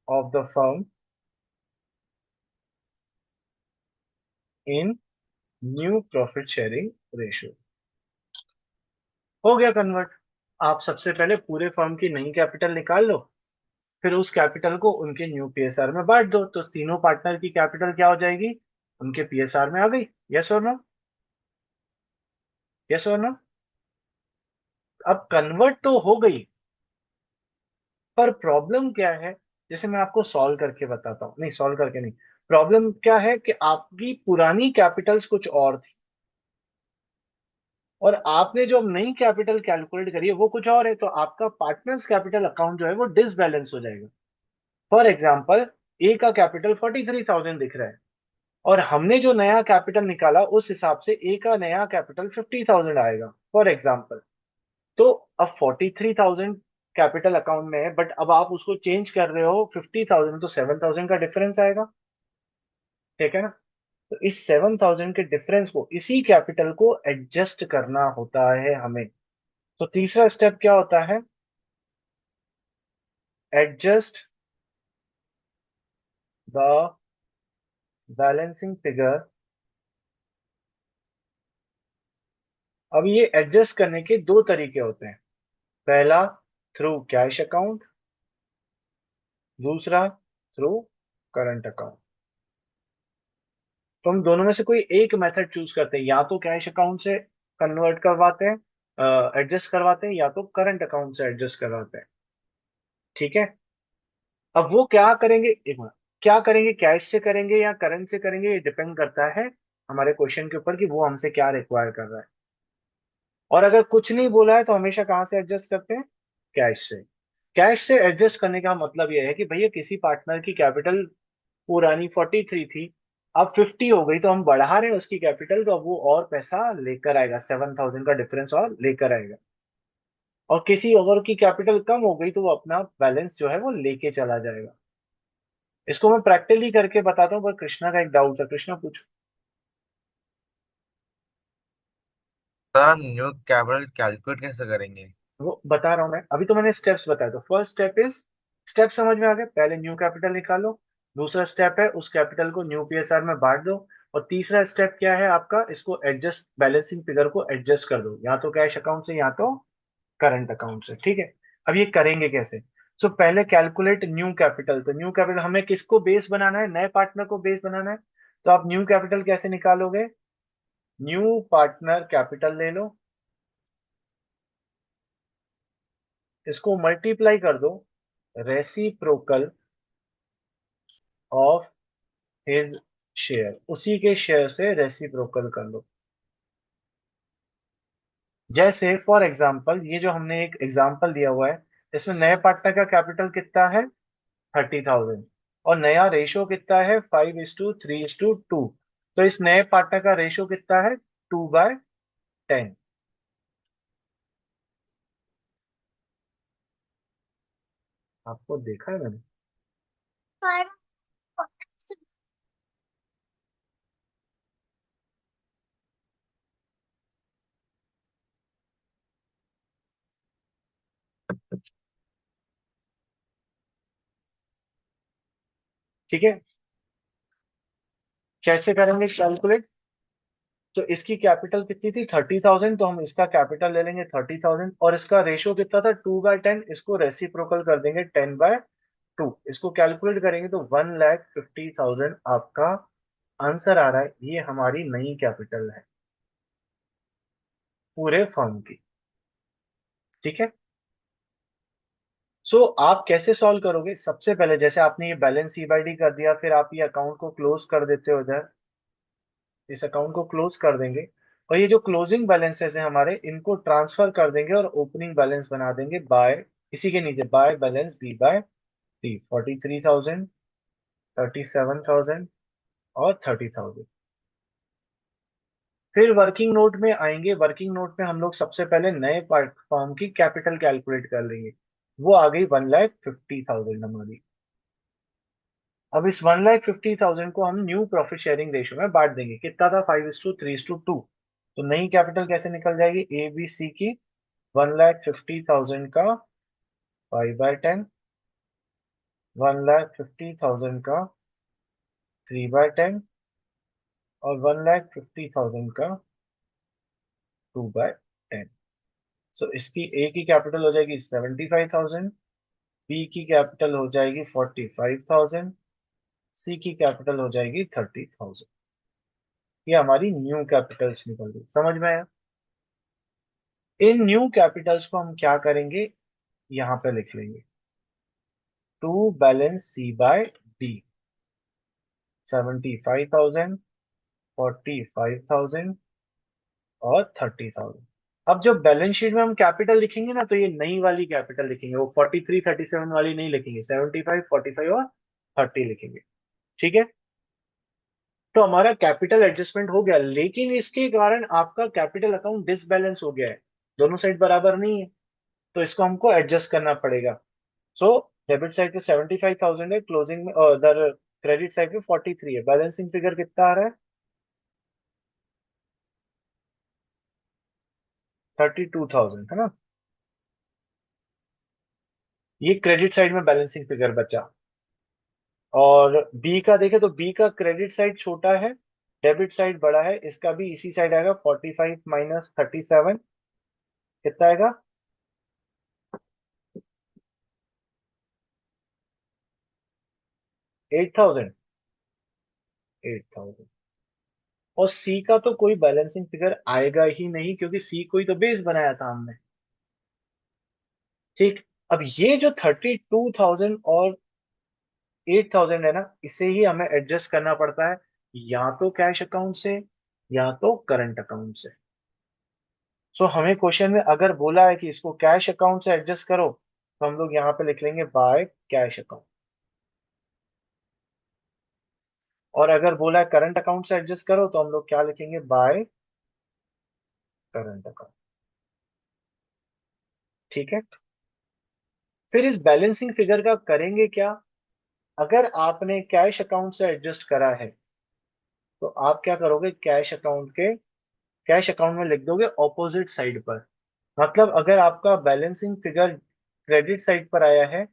of the firm in new profit sharing ratio. हो गया कन्वर्ट। आप सबसे पहले पूरे फर्म की नई कैपिटल निकाल लो, फिर उस कैपिटल को उनके न्यू पीएसआर में बांट दो, तो तीनों पार्टनर की कैपिटल क्या हो जाएगी? उनके पीएसआर में आ गई। यस और नो? यस और नो? अब कन्वर्ट तो हो गई, पर प्रॉब्लम क्या है? जैसे मैं आपको सॉल्व करके बताता हूँ, नहीं सॉल्व करके नहीं। प्रॉब्लम क्या है कि आपकी पुरानी कैपिटल्स कुछ और थी, और आपने जो अब नई कैपिटल कैलकुलेट करी है वो कुछ और है, तो आपका पार्टनर्स कैपिटल अकाउंट जो है वो डिसबैलेंस हो जाएगा। फॉर एग्जाम्पल, ए का कैपिटल 43,000 दिख रहा है, और हमने जो नया कैपिटल निकाला उस हिसाब से ए का नया कैपिटल 50,000 आएगा, फॉर एग्जाम्पल। तो अब 43,000 कैपिटल अकाउंट में है, बट अब आप उसको चेंज कर रहे हो 50,000, तो 7,000 का डिफरेंस आएगा। ठीक है ना? तो इस 7,000 के डिफरेंस को, इसी कैपिटल को एडजस्ट करना होता है हमें। तो तीसरा स्टेप क्या होता है? Adjust the balancing figure. अब ये एडजस्ट करने के दो तरीके होते हैं। पहला, थ्रू कैश अकाउंट। दूसरा, थ्रू करंट अकाउंट। तो हम दोनों में से कोई एक मेथड चूज करते हैं, या तो कैश अकाउंट से कन्वर्ट करवाते हैं, एडजस्ट करवाते हैं, या तो करंट अकाउंट से एडजस्ट करवाते हैं। ठीक है। अब वो क्या करेंगे, एक मिनट, क्या करेंगे, कैश से करेंगे या करंट से करेंगे, ये डिपेंड करता है हमारे क्वेश्चन के ऊपर कि वो हमसे क्या रिक्वायर कर रहा है। और अगर कुछ नहीं बोला है तो हमेशा कहाँ से एडजस्ट करते हैं? कैश से। कैश से एडजस्ट करने का मतलब यह है कि भैया किसी पार्टनर की कैपिटल पुरानी 43 थी, अब 50 हो गई, तो हम बढ़ा रहे हैं उसकी कैपिटल, तो अब वो और पैसा लेकर आएगा, 7,000 का डिफरेंस और लेकर आएगा। और किसी और की कैपिटल कम हो गई तो वो अपना बैलेंस जो है वो लेके चला जाएगा। इसको मैं प्रैक्टिकली करके बताता हूँ, पर कृष्णा का एक डाउट था, कृष्णा पूछो। सर हम न्यू कैपिटल कैलकुलेट कैसे करेंगे? वो बता रहा हूं मैं, अभी तो मैंने स्टेप्स बताया। तो फर्स्ट स्टेप इज, स्टेप समझ में आ गए? पहले न्यू कैपिटल निकालो। दूसरा स्टेप है उस कैपिटल को न्यू पीएसआर में बांट दो। और तीसरा स्टेप क्या है आपका? इसको एडजस्ट, बैलेंसिंग फिगर को एडजस्ट कर दो, या तो कैश अकाउंट से या तो करंट अकाउंट से। ठीक है। अब ये करेंगे कैसे? सो पहले कैलकुलेट न्यू कैपिटल। तो न्यू कैपिटल हमें किसको बेस बनाना है? नए पार्टनर को बेस बनाना है। तो आप न्यू कैपिटल कैसे निकालोगे? न्यू पार्टनर कैपिटल ले लो, इसको मल्टीप्लाई कर दो रेसिप्रोकल ऑफ हिज शेयर, उसी के शेयर से रेसिप्रोकल कर लो। जैसे फॉर एग्जांपल, ये जो हमने एक एग्जांपल दिया हुआ है, इसमें नए पार्टनर का कैपिटल कितना है? 30,000। और नया रेशो कितना है? 5:3:2। तो इस नए पार्टनर का रेशो कितना है? 2/10। आपको देखा है मैंने? ठीक है। कैसे करेंगे कैलकुलेट? तो इसकी कैपिटल कितनी थी? 30,000, तो हम इसका कैपिटल ले लेंगे 30,000, और इसका रेशियो कितना था? 2/10। इसको रेसिप्रोकल कर देंगे 10/2। इसको कैलकुलेट करेंगे तो 1,50,000 आपका आंसर आ रहा है। ये हमारी नई कैपिटल है पूरे फर्म की। ठीक है। सो आप कैसे सॉल्व करोगे? सबसे पहले जैसे आपने ये बैलेंस सी बाई डी कर दिया, फिर आप ये अकाउंट को क्लोज कर देते हो इधर, इस अकाउंट को क्लोज कर देंगे, और ये जो क्लोजिंग बैलेंसेस है हमारे, इनको ट्रांसफर कर देंगे और ओपनिंग बैलेंस बना देंगे बाय, इसी के नीचे by balance b by d, 43,000, 37,000 और 30,000। फिर वर्किंग नोट में आएंगे। वर्किंग नोट में हम लोग सबसे पहले नए फॉर्म की कैपिटल कैलकुलेट कर लेंगे। वो आ गई 1,50,000 हमारी। अब इस 1,50,000 को हम न्यू प्रॉफिट शेयरिंग रेशियो में बांट देंगे। कितना था? 5:3:2। तो नई कैपिटल कैसे निकल जाएगी? ए बी सी की 1,50,000 का 5/10, 1,50,000 का 3/10 और 1,50,000 का 2/10। सो इसकी ए की कैपिटल हो जाएगी 75,000, बी की कैपिटल हो जाएगी 45,000, सी की कैपिटल हो जाएगी 30,000। ये हमारी न्यू कैपिटल्स निकल गई। समझ में आया? इन न्यू कैपिटल्स को हम क्या करेंगे, यहां पे लिख लेंगे। To balance c by d, 75,000, 45,000 और 30,000। अब जब बैलेंस शीट में हम कैपिटल लिखेंगे ना, तो ये नई वाली कैपिटल लिखेंगे, वो 43, 37 वाली नहीं लिखेंगे, 75, 45 और 30 लिखेंगे। ठीक है? तो हमारा कैपिटल एडजस्टमेंट हो गया, लेकिन इसके कारण आपका कैपिटल अकाउंट डिसबैलेंस हो गया है, दोनों साइड बराबर नहीं है। तो इसको हमको एडजस्ट करना पड़ेगा। सो डेबिट साइड पे 75,000 है, क्लोजिंग में, और उधर क्रेडिट साइड पे 43 है। बैलेंसिंग फिगर कितना आ रहा है? 32,000 है ना। ये क्रेडिट साइड में बैलेंसिंग फिगर बचा। और बी का देखें तो बी का क्रेडिट साइड छोटा है, डेबिट साइड बड़ा है, इसका भी इसी साइड आएगा। 45 माइनस 37 कितना आएगा? 8,000। 8,000। और सी का तो कोई बैलेंसिंग फिगर आएगा ही नहीं, क्योंकि सी को ही तो बेस बनाया था हमने। ठीक। अब ये जो 32,000 और 8,000 है ना, इसे ही हमें एडजस्ट करना पड़ता है, या तो कैश अकाउंट से या तो करंट अकाउंट से। सो हमें क्वेश्चन में अगर बोला है कि इसको कैश अकाउंट से एडजस्ट करो, तो हम लोग यहाँ पे लिख लेंगे बाय कैश अकाउंट। और अगर बोला है करंट अकाउंट से एडजस्ट करो, तो हम लोग क्या लिखेंगे? By current account. ठीक है। फिर इस बैलेंसिंग फिगर का करेंगे क्या? अगर आपने कैश अकाउंट से एडजस्ट करा है, तो आप क्या करोगे? कैश अकाउंट में लिख दोगे ऑपोजिट साइड पर। मतलब अगर आपका बैलेंसिंग फिगर क्रेडिट साइड पर आया है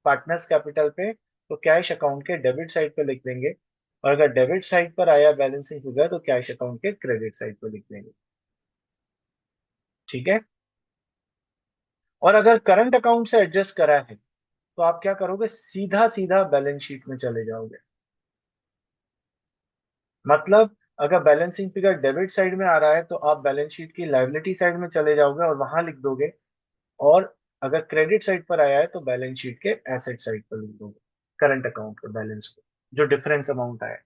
पार्टनर्स कैपिटल पे, तो कैश अकाउंट के डेबिट साइड पे लिख देंगे। और अगर डेबिट साइड पर आया बैलेंसिंग फिगर, तो कैश अकाउंट के क्रेडिट साइड पे लिख देंगे। ठीक है। और अगर करंट अकाउंट से एडजस्ट करा है, तो आप क्या करोगे? सीधा सीधा बैलेंस शीट में चले जाओगे। मतलब अगर बैलेंसिंग फिगर डेबिट साइड में आ रहा है, तो आप बैलेंस शीट की लायबिलिटी साइड में चले जाओगे और वहां लिख दोगे। और अगर क्रेडिट साइड पर आया है, तो बैलेंस शीट के एसेट साइड पर लिख दोगे करंट अकाउंट के बैलेंस को, जो डिफरेंस अमाउंट आया।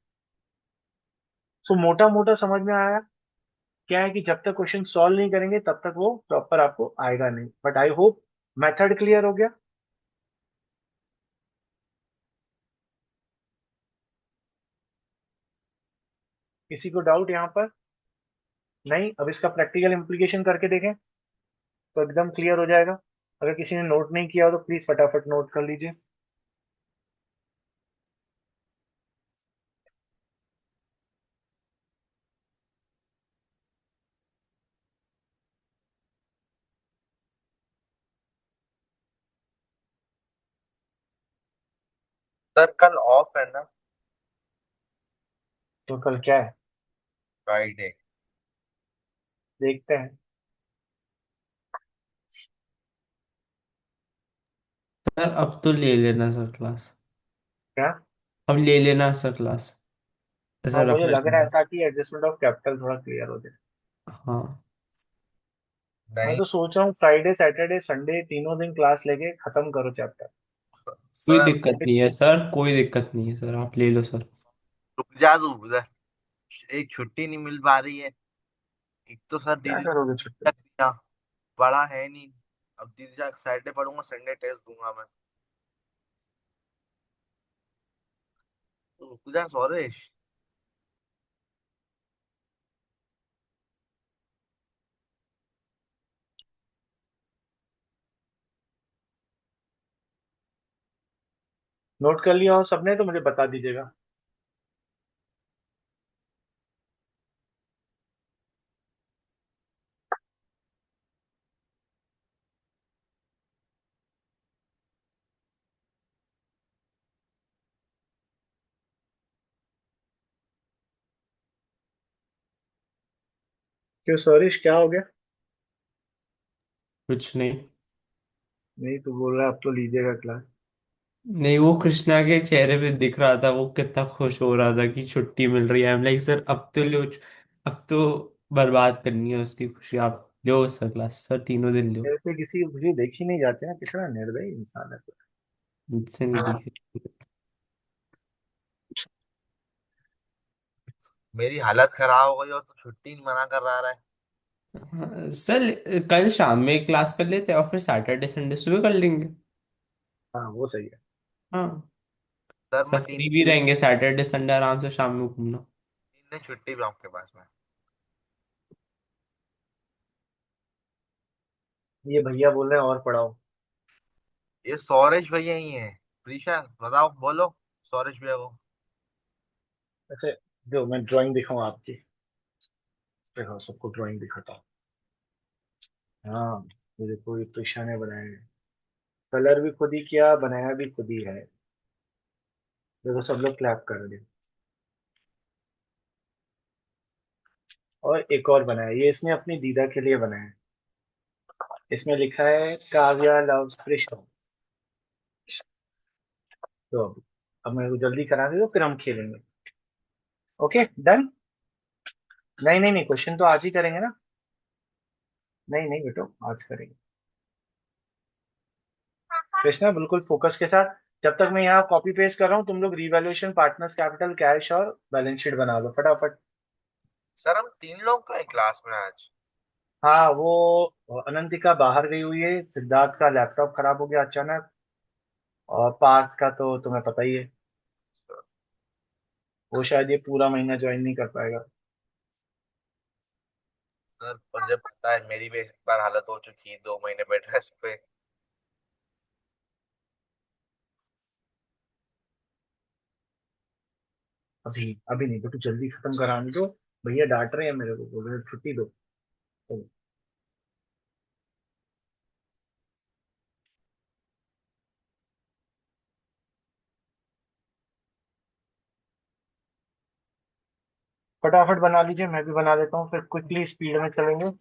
सो मोटा मोटा समझ में आया। क्या है कि जब तक क्वेश्चन सॉल्व नहीं करेंगे, तब तक वो प्रॉपर आपको आएगा नहीं, but I hope method clear हो गया। किसी को डाउट यहाँ पर? नहीं? अब इसका प्रैक्टिकल इम्प्लीकेशन करके देखें, तो एकदम क्लियर हो जाएगा। अगर किसी ने नोट नहीं किया हो, तो प्लीज फटाफट नोट कर लीजिए। सर कल ऑफ है ना? तो कल क्या है? फ्राइडे। देखते हैं। सर अब तो ले लेना सर क्लास। क्या? अब ले लेना सर क्लास, ऐसा हाँ, मुझे रखना लग रहा है, चाहिए। ताकि एडजस्टमेंट ऑफ कैपिटल थोड़ा क्लियर हो जाए। हाँ। मैं नहीं तो सोच रहा हूँ फ्राइडे सैटरडे संडे तीनों दिन क्लास लेके खत्म करो चैप्टर। कोई सर, दिक्कत नहीं है सर, कोई दिक्कत नहीं है सर, आप ले लो सर। रुक जा तू उधर। एक छुट्टी नहीं मिल पा रही है। एक तो सर क्या दीदी करोगे छुट्टी? तक दिया, पढ़ा है नहीं। अब दीदी जाके सैटरडे पढ़ूंगा, संडे टेस्ट दूंगा मैं। तो रुक जा सौरेश। नोट कर लिया हो सबने तो मुझे बता दीजिएगा। क्यों सौरिश क्या हो गया? कुछ नहीं। नहीं तो बोल रहा है अब तो लीजिएगा क्लास। नहीं, वो कृष्णा के चेहरे पे दिख रहा था, वो कितना खुश हो रहा था कि छुट्टी मिल रही है। आई एम लाइक सर, अब तो लो, अब तो बर्बाद करनी है उसकी खुशी। आप लो सर क्लास, सर तीनों दिन लो। ऐसे किसी मुझे देख ही नहीं जाते हैं, कितना निर्दयी इंसान है। मुझसे नहीं दिखे। मेरी हालत खराब हो गई और तू छुट्टी मना कर रहा है। हाँ, सर कल शाम में क्लास कर लेते हैं और फिर सैटरडे संडे सुबह कर लेंगे। हाँ वो सही है। हाँ। सर मैं सब फ्री भी रहेंगे सैटरडे संडे, आराम से शाम में घूमना। 3 दिन छुट्टी भी आपके पास में। ये भैया बोल रहे हैं और पढ़ाओ। ये सौरेश भैया ही है। प्रीशा बताओ, बोलो सौरेश भैया को। अच्छा, जो मैं ड्राइंग दिखाऊं आपकी? देखो सबको ड्राइंग दिखाता हूँ। हाँ, ये देखो ये प्रीशा ने बनाया है। कलर भी खुद ही किया, बनाया भी खुद ही है। देखो सब लोग क्लैप कर रहे हैं। और एक और बनाया, ये इसने अपनी दीदा के लिए बनाया है। इसमें लिखा है काव्या लव्स कृष्ण। तो अब मेरे को जल्दी करा दे दो फिर हम खेलेंगे। Okay done. नहीं नहीं नहीं, क्वेश्चन तो आज ही करेंगे ना। नहीं नहीं बेटो, आज करेंगे। कृष्णा बिल्कुल फोकस के साथ। जब तक मैं यहाँ कॉपी पेस्ट कर रहा हूँ तुम लोग रिवैल्यूएशन, पार्टनर्स कैपिटल, कैश और बैलेंस शीट बना लो फटाफट। सर हम 3 लोग तो हैं क्लास में आज। हाँ वो अनंतिका बाहर गई हुई है, सिद्धार्थ का लैपटॉप खराब हो गया अचानक, और पार्थ का तो तुम्हें पता ही है, वो शायद ये पूरा महीना ज्वाइन नहीं कर पाएगा। सर मुझे पता है, मेरी भी एक बार हालत हो चुकी है 2 महीने बेड रेस्ट पे। अभी अभी नहीं बेटू, जल्दी खत्म कराने दो। भैया डांट रहे हैं मेरे को, बोल रहे हैं छुट्टी दो। तो फटाफट बना लीजिए, मैं भी बना देता हूँ फिर क्विकली स्पीड में चलेंगे।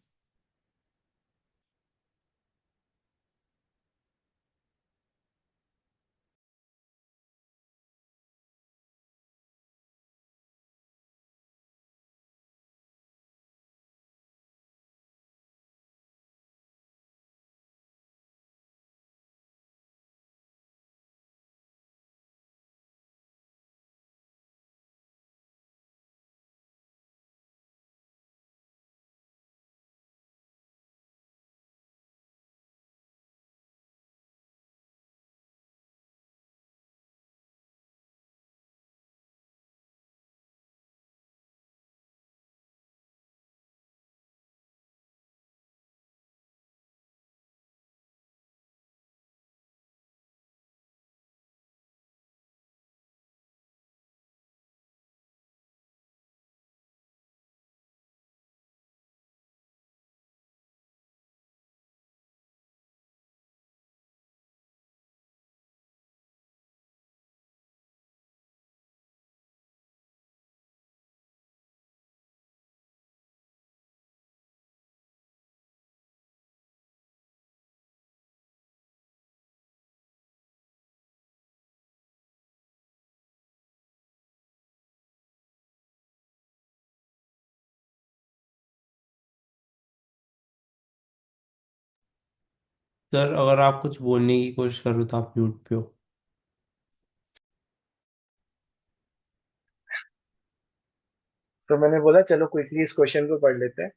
सर अगर आप कुछ बोलने की कोशिश करो तो आप म्यूट पे हो। तो मैंने बोला चलो क्विकली इस क्वेश्चन को पढ़ लेते हैं।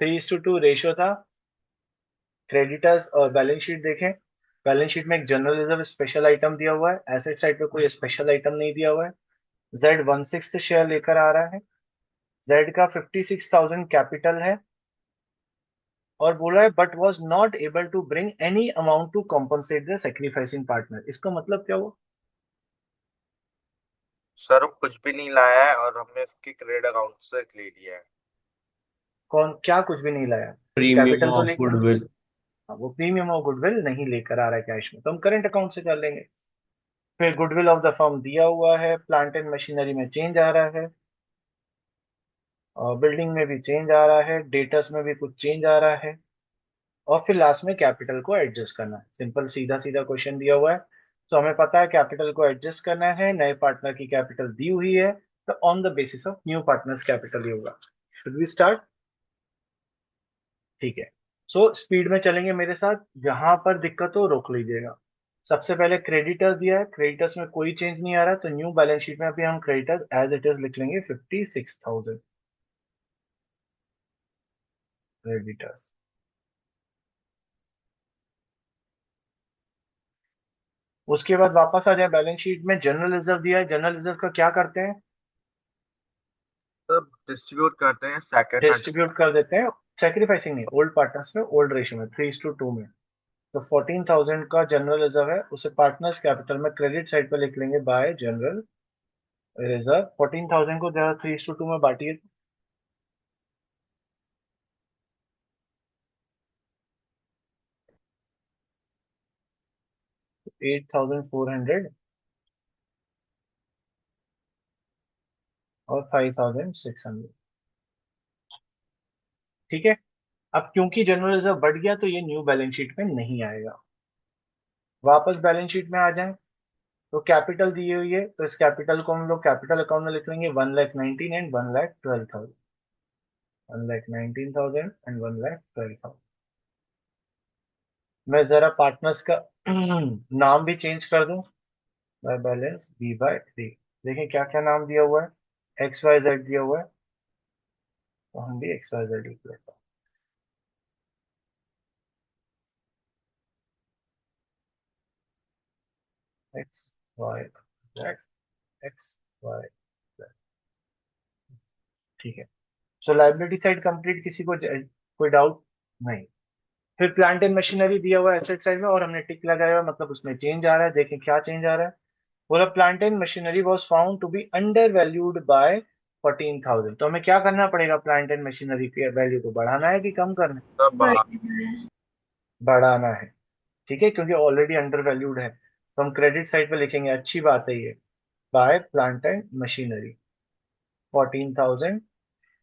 3:2 रेशियो था। क्रेडिटर्स और बैलेंस शीट देखें। बैलेंस शीट में एक जनरल रिजर्व स्पेशल आइटम दिया हुआ है, एसेट साइड पे कोई स्पेशल आइटम नहीं दिया हुआ है। जेड 1/6 शेयर लेकर आ रहा है। जेड का 56,000 कैपिटल है। और बोला है but was not able to bring any amount to compensate the sacrificing partner. इसका मतलब क्या हुआ? सर वो कुछ भी नहीं लाया है और हमने उसके क्रेडिट अकाउंट से ले लिया है। कौन क्या कुछ भी नहीं लाया? प्रीमियम कैपिटल तो ऑफ लेकर, गुडविल। हाँ, वो प्रीमियम और गुडविल नहीं लेकर आ रहा है कैश में, तो हम करंट अकाउंट से कर लेंगे। फिर गुडविल ऑफ द फर्म दिया हुआ है, प्लांट एंड मशीनरी में चेंज आ रहा है, और बिल्डिंग में भी चेंज आ रहा है, डेटर्स में भी कुछ चेंज आ रहा है, और फिर लास्ट में कैपिटल को एडजस्ट करना है। सिंपल सीधा सीधा क्वेश्चन दिया हुआ है। तो हमें पता है कैपिटल को एडजस्ट करना है, नए पार्टनर की कैपिटल दी हुई है, तो on the basis of new partners capital ही होगा। Should we start? ठीक है। सो स्पीड में चलेंगे मेरे साथ, जहां पर दिक्कत हो रोक लीजिएगा। सबसे पहले क्रेडिटर्स दिया है, क्रेडिटर्स में कोई चेंज नहीं आ रहा, तो न्यू बैलेंस शीट में अभी हम क्रेडिटर्स एज इट इज लिख लेंगे 56,000 क्रेडिटर्स। उसके बाद वापस आ जाए, बैलेंस शीट में जनरल रिजर्व दिया है, जनरल रिजर्व का क्या करते हैं? सब डिस्ट्रीब्यूट करते हैं सेक्रीफाइस। डिस्ट्रीब्यूट कर देते हैं। सेक्रीफाइसिंग नहीं, ओल्ड पार्टनर्स में ओल्ड रेशियो में 3:2 में। तो 14,000 का जनरल रिजर्व है, उसे पार्टनर्स कैपिटल में क्रेडिट साइड पर लिख लेंगे बाय जनरल रिजर्व। 14,000 को जरा 3:2 में बांटिए। 8,400 और 5,600। ठीक है। अब क्योंकि जनरल रिजर्व बढ़ गया तो ये न्यू बैलेंस शीट में नहीं आएगा। वापस बैलेंस शीट में आ जाए, तो कैपिटल दी हुई है, तो इस कैपिटल को हम लोग कैपिटल अकाउंट में लिख लेंगे 1,19,000 एंड 1,12,000। 1,19,000 एंड 1,12,000। मैं जरा पार्टनर्स का नाम भी चेंज कर दूं। By balance B/D। देखिए क्या क्या नाम दिया हुआ है, XYZ दिया हुआ है, तो हम भी XYZ लिख लेते हैं। XYZ, XYZ। ठीक है। सो लाइबिलिटी साइड कंप्लीट, किसी को कोई डाउट? नहीं। फिर प्लांट एंड मशीनरी दिया हुआ है एसेट साइड में, और हमने टिक लगाया हुआ है, मतलब उसमें चेंज आ रहा है। देखें क्या चेंज आ रहा है। बोला plant and machinery was found to be undervalued by 14,000। तो हमें क्या करना पड़ेगा? प्लांट एंड मशीनरी की वैल्यू को बढ़ाना है कि कम करना है? सब बढ़ा। बढ़िया है। बढ़ाना है। ठीक है, क्योंकि ऑलरेडी अंडर वैल्यूड है, तो हम क्रेडिट साइड पे लिखेंगे, अच्छी बात है ये, बाय प्लांट एंड मशीनरी 14,000।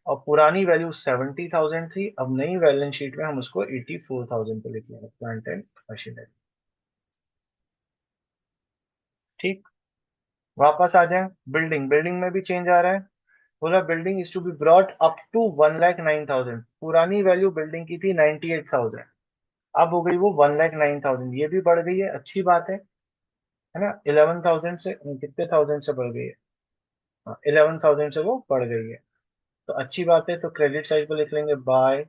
और पुरानी वैल्यू 70,000 थी, अब नई बैलेंस शीट में हम उसको 84,000 पे लिख लेंगे, प्लांट एंड मशीनरी। ठीक। वापस आ जाए, बिल्डिंग, बिल्डिंग में भी चेंज आ रहा है। बोला building is to be brought up to 1,09,000। पुरानी वैल्यू बिल्डिंग की थी 98,000, अब हो गई वो 1,09,000। ये भी बढ़ गई है, अच्छी बात है ना। 11,000 से कितने थाउजेंड से बढ़ गई है? हाँ, 11,000 से वो बढ़ गई है, तो अच्छी बात है। तो क्रेडिट साइड पे लिख लेंगे बाय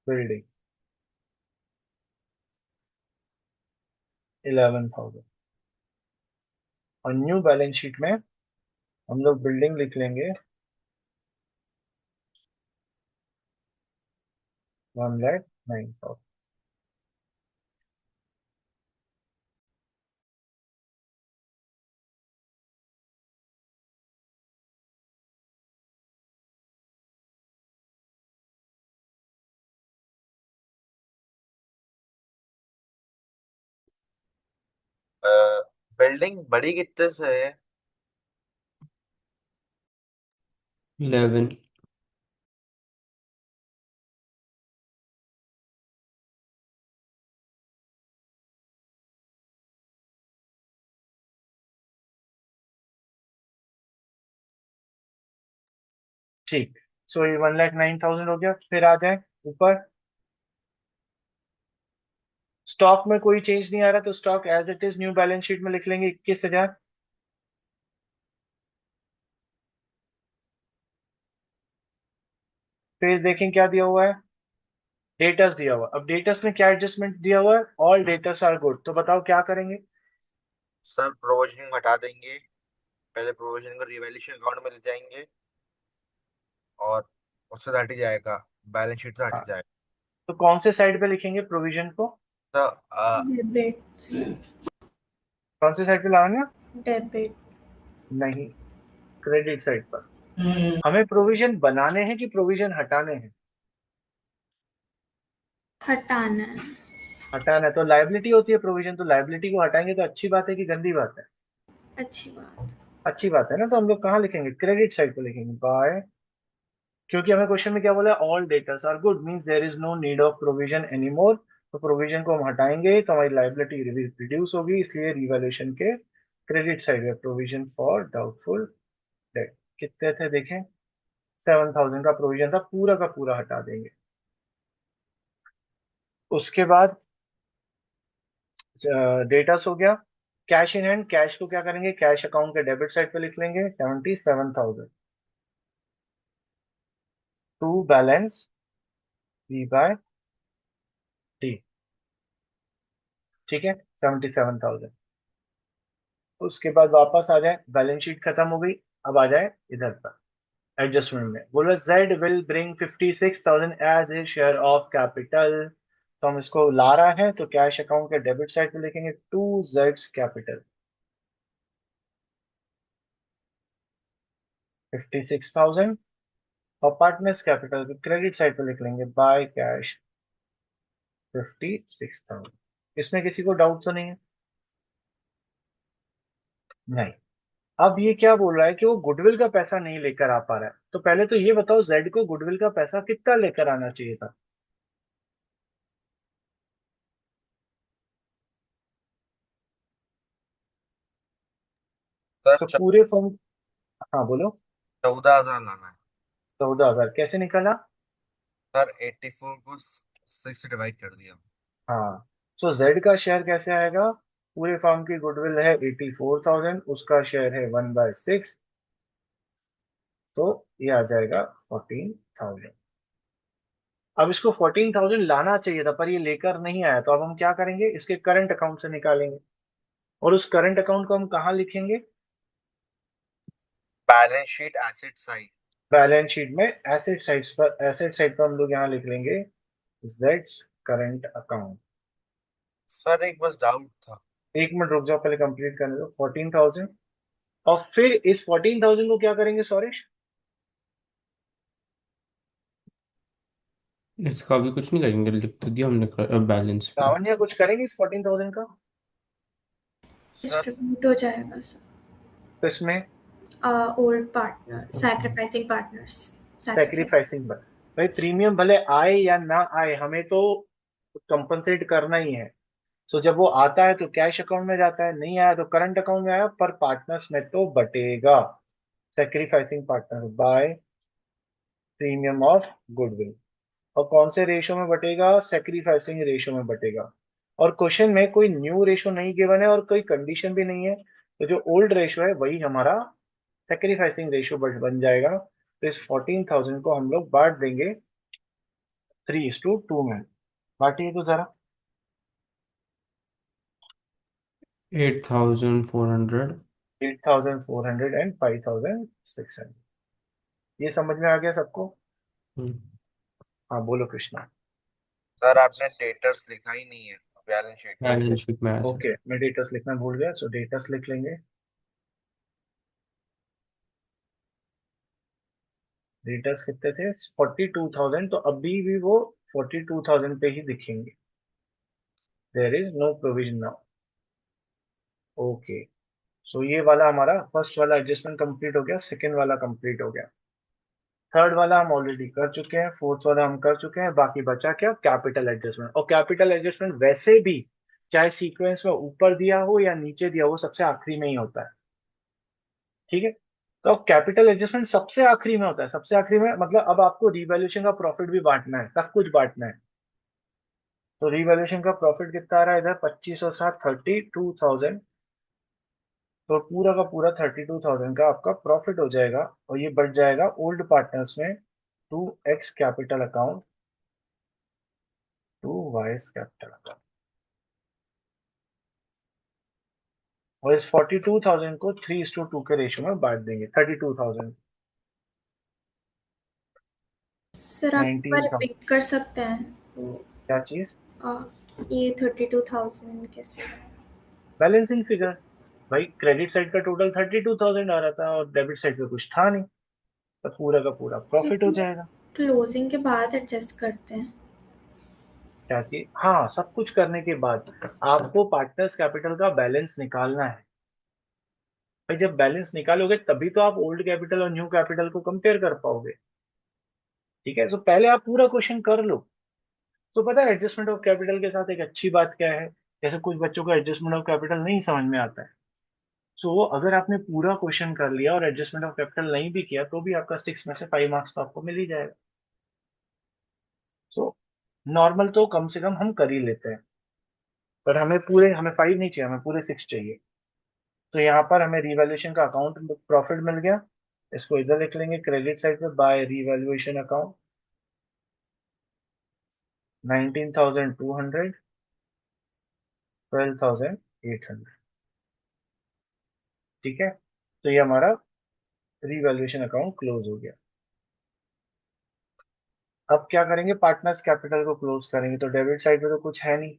बिल्डिंग 11,000। और न्यू बैलेंस शीट में हम लोग बिल्डिंग लिख लेंगे 1,09,000। बिल्डिंग बड़ी कितने से है? 11। ठीक। सो ये 1,09,000 हो गया। फिर आ जाए ऊपर, स्टॉक में कोई चेंज नहीं आ रहा तो stock as it is new balance sheet में लिख लेंगे 21,000। फिर देखें क्या दिया हुआ है, डेटर्स दिया हुआ है। अब डेटर्स में क्या एडजस्टमेंट दिया हुआ है, ऑल डेटर्स आर गुड। तो बताओ क्या करेंगे। सर प्रोविजनिंग हटा देंगे, पहले प्रोविजन को रिवैल्यूएशन अकाउंट में ले जाएंगे और उससे हट ही जाएगा, बैलेंस शीट से हट ही हाँ, जाएगा। तो कौन से साइड पे लिखेंगे प्रोविजन को, तो डेबिट। कौन से साइड पे लाना। डेबिट। नहीं, क्रेडिट साइड पर। हमें प्रोविजन बनाने हैं कि प्रोविजन हटाने हैं। हटाना है। हटाना है तो लाइबिलिटी होती है प्रोविजन, तो लाइबिलिटी को हटाएंगे तो अच्छी बात है कि गंदी बात है। अच्छी बात। अच्छी बात है ना, तो हम लोग कहाँ लिखेंगे, क्रेडिट साइड पे लिखेंगे बाय। क्योंकि हमें क्वेश्चन में क्या बोला है, all debtors are good, means there is no need of provision any more. तो प्रोविजन को हम हटाएंगे तो हमारी लाइबिलिटी रिड्यूस होगी, इसलिए रिवैल्यूएशन के क्रेडिट साइड में प्रोविजन फॉर डाउटफुल डेट कितने थे देखें, 7,000 का प्रोविजन था, पूरा का पूरा हटा देंगे। उसके बाद डेटास हो गया। कैश इन हैंड, कैश को क्या करेंगे, कैश अकाउंट के डेबिट साइड पे लिख लेंगे 77,000 to balance b by d. ठीक है, 77,000। उसके बाद वापस आ जाए, बैलेंस शीट खत्म हो गई। अब आ जाए इधर पर एडजस्टमेंट में, बोलो Z will bring 56,000 as a share of capital. तो हम इसको ला रहा है तो कैश अकाउंट के डेबिट साइड पे लिखेंगे टू जेड्स कैपिटल 56,000, और पार्टनर्स कैपिटल के क्रेडिट साइड पे लिख लेंगे बाय कैश 56,000। इसमें किसी को डाउट तो नहीं है। नहीं। अब ये क्या बोल रहा है कि वो गुडविल का पैसा नहीं लेकर आ पा रहा है, तो पहले तो ये बताओ जेड को गुडविल का पैसा कितना लेकर आना चाहिए था। सर तो पूरे फर्म, हाँ बोलो। 14,000 लाना है। 14,000 कैसे निकाला। सर 84 को 6 से डिवाइड कर दिया। हाँ, सो जेड का शेयर कैसे आएगा, पूरे फर्म की गुडविल है 84,000, उसका शेयर है 1/6, तो ये आ जाएगा 14,000। अब इसको 14,000 लाना चाहिए था पर ये लेकर नहीं आया, तो अब हम क्या करेंगे, इसके करंट अकाउंट से निकालेंगे। और उस करंट अकाउंट को हम कहाँ लिखेंगे, balance sheet asset side. Balance sheet में एसेट साइड पर, एसेट साइड पर हम लोग यहाँ लिख लेंगे जेड्स करंट अकाउंट। सर एक बस डाउट था। 1 मिनट रुक जाओ, पहले कंप्लीट करने दो। 14,000, और फिर इस 14,000 को क्या करेंगे सौरेश। इसका भी कुछ नहीं करेंगे, लिख तो दिया हमने बैलेंस में। लावण्या कुछ करेंगे इस 14,000 का, सर डिस्ट्रीब्यूट हो जाएगा सर। तो इसमें old partner, sacrificing partners. Sacrifice. Sacrificing पर, भाई प्रीमियम भले आए या ना आए हमें तो कंपनसेट करना ही है। सो जब वो आता है तो कैश अकाउंट में जाता है, नहीं आया तो करंट अकाउंट में आया, पर पार्टनर्स में तो बटेगा। Sacrificing partner by premium of goodwill. और कौन से रेशो में बटेगा, सेक्रीफाइसिंग रेशो में बटेगा। और क्वेश्चन में कोई न्यू रेशो नहीं गिवन है और कोई कंडीशन भी नहीं है, तो जो ओल्ड रेशो है वही हमारा सेक्रीफाइसिंग रेशो बन जाएगा। तो इस 14,000 को हम लोग बांट देंगे 3:2 में। बांटिए तो जरा। 8,400। 8,400 एंड 5,600। ये समझ में आ गया सबको। हाँ बोलो कृष्णा। सर आपने डेटर्स लिखा ही नहीं है बैलेंस शीट में। बैलेंस शीट में आया सर। ओके, मैं डेटर्स लिखना भूल गया, सो डेटर्स लिख लेंगे। डेटर्स कितने थे, 42,000, तो अभी भी वो 42,000 पे ही दिखेंगे। There is no provision now. Okay, so ये वाला हमारा फर्स्ट वाला एडजस्टमेंट कंप्लीट हो गया, सेकंड वाला कंप्लीट हो गया, थर्ड वाला हम ऑलरेडी कर चुके हैं, फोर्थ वाला हम कर चुके हैं। बाकी बचा क्या, कैपिटल एडजस्टमेंट। और कैपिटल एडजस्टमेंट वैसे भी चाहे सीक्वेंस में ऊपर दिया हो या नीचे दिया हो, सबसे आखिरी में ही होता है। ठीक है, तो अब कैपिटल एडजस्टमेंट सबसे आखिरी में होता है, सबसे आखिरी में मतलब अब आपको रिवैल्यूएशन का प्रॉफिट भी बांटना है, सब कुछ बांटना है। तो रीवैल्यूएशन का प्रॉफिट कितना आ रहा है इधर, 25 और 7 32,000। तो पूरा का पूरा 32,000 का आपका प्रॉफिट हो जाएगा, और ये बढ़ जाएगा ओल्ड पार्टनर्स में to X capital account to Y's capital account. और इस 42,000 को 3:2 के रेशियो में बांट देंगे। 32,000, सर आप एक बार 19,000। रिपीट कर सकते हैं वो क्या चीज? ये 32,000 कैसे? Balancing figure. भाई क्रेडिट साइड का टोटल 32,000 आ रहा था और डेबिट साइड पे कुछ था नहीं, तो पूरा का पूरा प्रॉफिट हो क्योंकि जाएगा। क्लोजिंग के बाद एडजस्ट करते हैं। क्या चीज? हाँ, सब कुछ करने के बाद आपको पार्टनर्स कैपिटल का बैलेंस निकालना है। भाई जब बैलेंस निकालोगे तभी तो आप ओल्ड कैपिटल और न्यू कैपिटल को कंपेयर कर पाओगे। ठीक है, तो पहले आप पूरा क्वेश्चन कर लो। तो पता है एडजस्टमेंट ऑफ कैपिटल के साथ एक अच्छी बात क्या है, जैसे कुछ बच्चों को एडजस्टमेंट ऑफ कैपिटल नहीं समझ में आता है। सो अगर आपने पूरा क्वेश्चन कर लिया और एडजस्टमेंट ऑफ कैपिटल नहीं भी किया तो भी आपका 6 में से 5 मार्क्स तो आपको मिल ही जाएगा। सो नॉर्मल तो कम से कम हम कर ही लेते हैं, पर हमें 5 नहीं चाहिए, हमें पूरे 6 चाहिए। तो यहाँ पर हमें रिवैल्यूएशन का अकाउंट प्रॉफिट मिल गया। इसको इधर लिख लेंगे क्रेडिट साइड पे, बाय रिवैल्यूएशन अकाउंट 19,200, 12,800। ठीक है, तो ये हमारा रिवैल्यूएशन अकाउंट क्लोज हो गया। अब क्या करेंगे, पार्टनर्स कैपिटल को क्लोज करेंगे। तो डेबिट साइड पे तो कुछ है नहीं,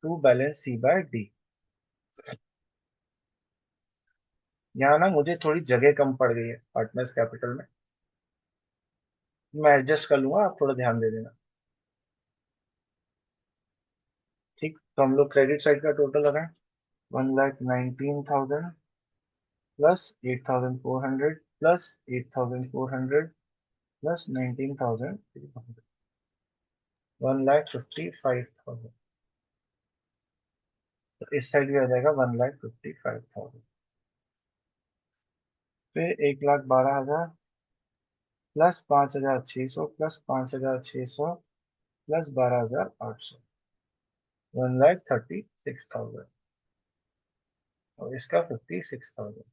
to balance c by d. यहाँ ना मुझे थोड़ी जगह कम पड़ गई है पार्टनर्स कैपिटल में, मैं एडजस्ट कर लूंगा, आप थोड़ा ध्यान दे देना। ठीक, तो हम लोग क्रेडिट साइड का टोटल लगाएं, 1,19,000 प्लस 8,400 प्लस 8,400 प्लस 19,300, 1,55,000। तो इस साइड भी आ जाएगा 1,55,000। फिर 1,12,000 प्लस 5,600 प्लस 5,600 प्लस 12,800, 1,36,000। और इसका 56,000।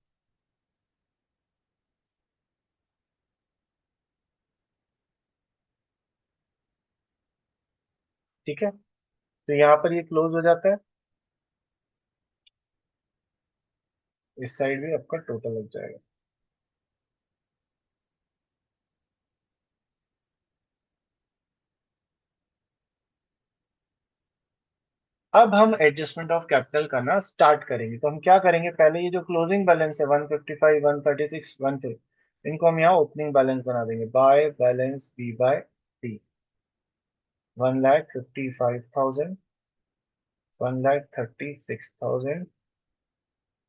ठीक है, तो यहाँ पर ये क्लोज हो जाता है। इस साइड भी आपका टोटल लग जाएगा। अब हम एडजस्टमेंट ऑफ कैपिटल करना स्टार्ट करेंगे। तो हम क्या करेंगे, पहले ये जो क्लोजिंग बैलेंस है 155, 136, 150, इनको हम यहाँ ओपनिंग बैलेंस बना देंगे। By balance b by d, 1,55,000, 1,36,000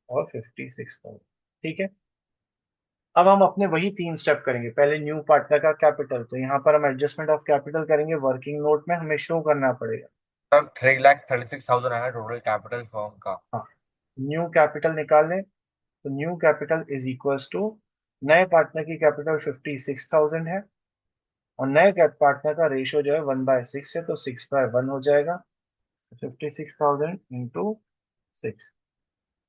और 56,000। ठीक है, अब हम अपने वही 3 स्टेप करेंगे। पहले न्यू पार्टनर का कैपिटल, तो यहाँ पर हम एडजस्टमेंट ऑफ कैपिटल करेंगे, वर्किंग नोट में हमें शो करना पड़ेगा। सर 3,36,000 आया टोटल कैपिटल फर्म का। हाँ, न्यू कैपिटल निकाल लें। तो new capital is equals to, नए पार्टनर की कैपिटल 56,000 है, और नए पार्टनर का रेशियो जो है 1/6 है, तो 6/1 हो जाएगा। 56,000 इंटू 6,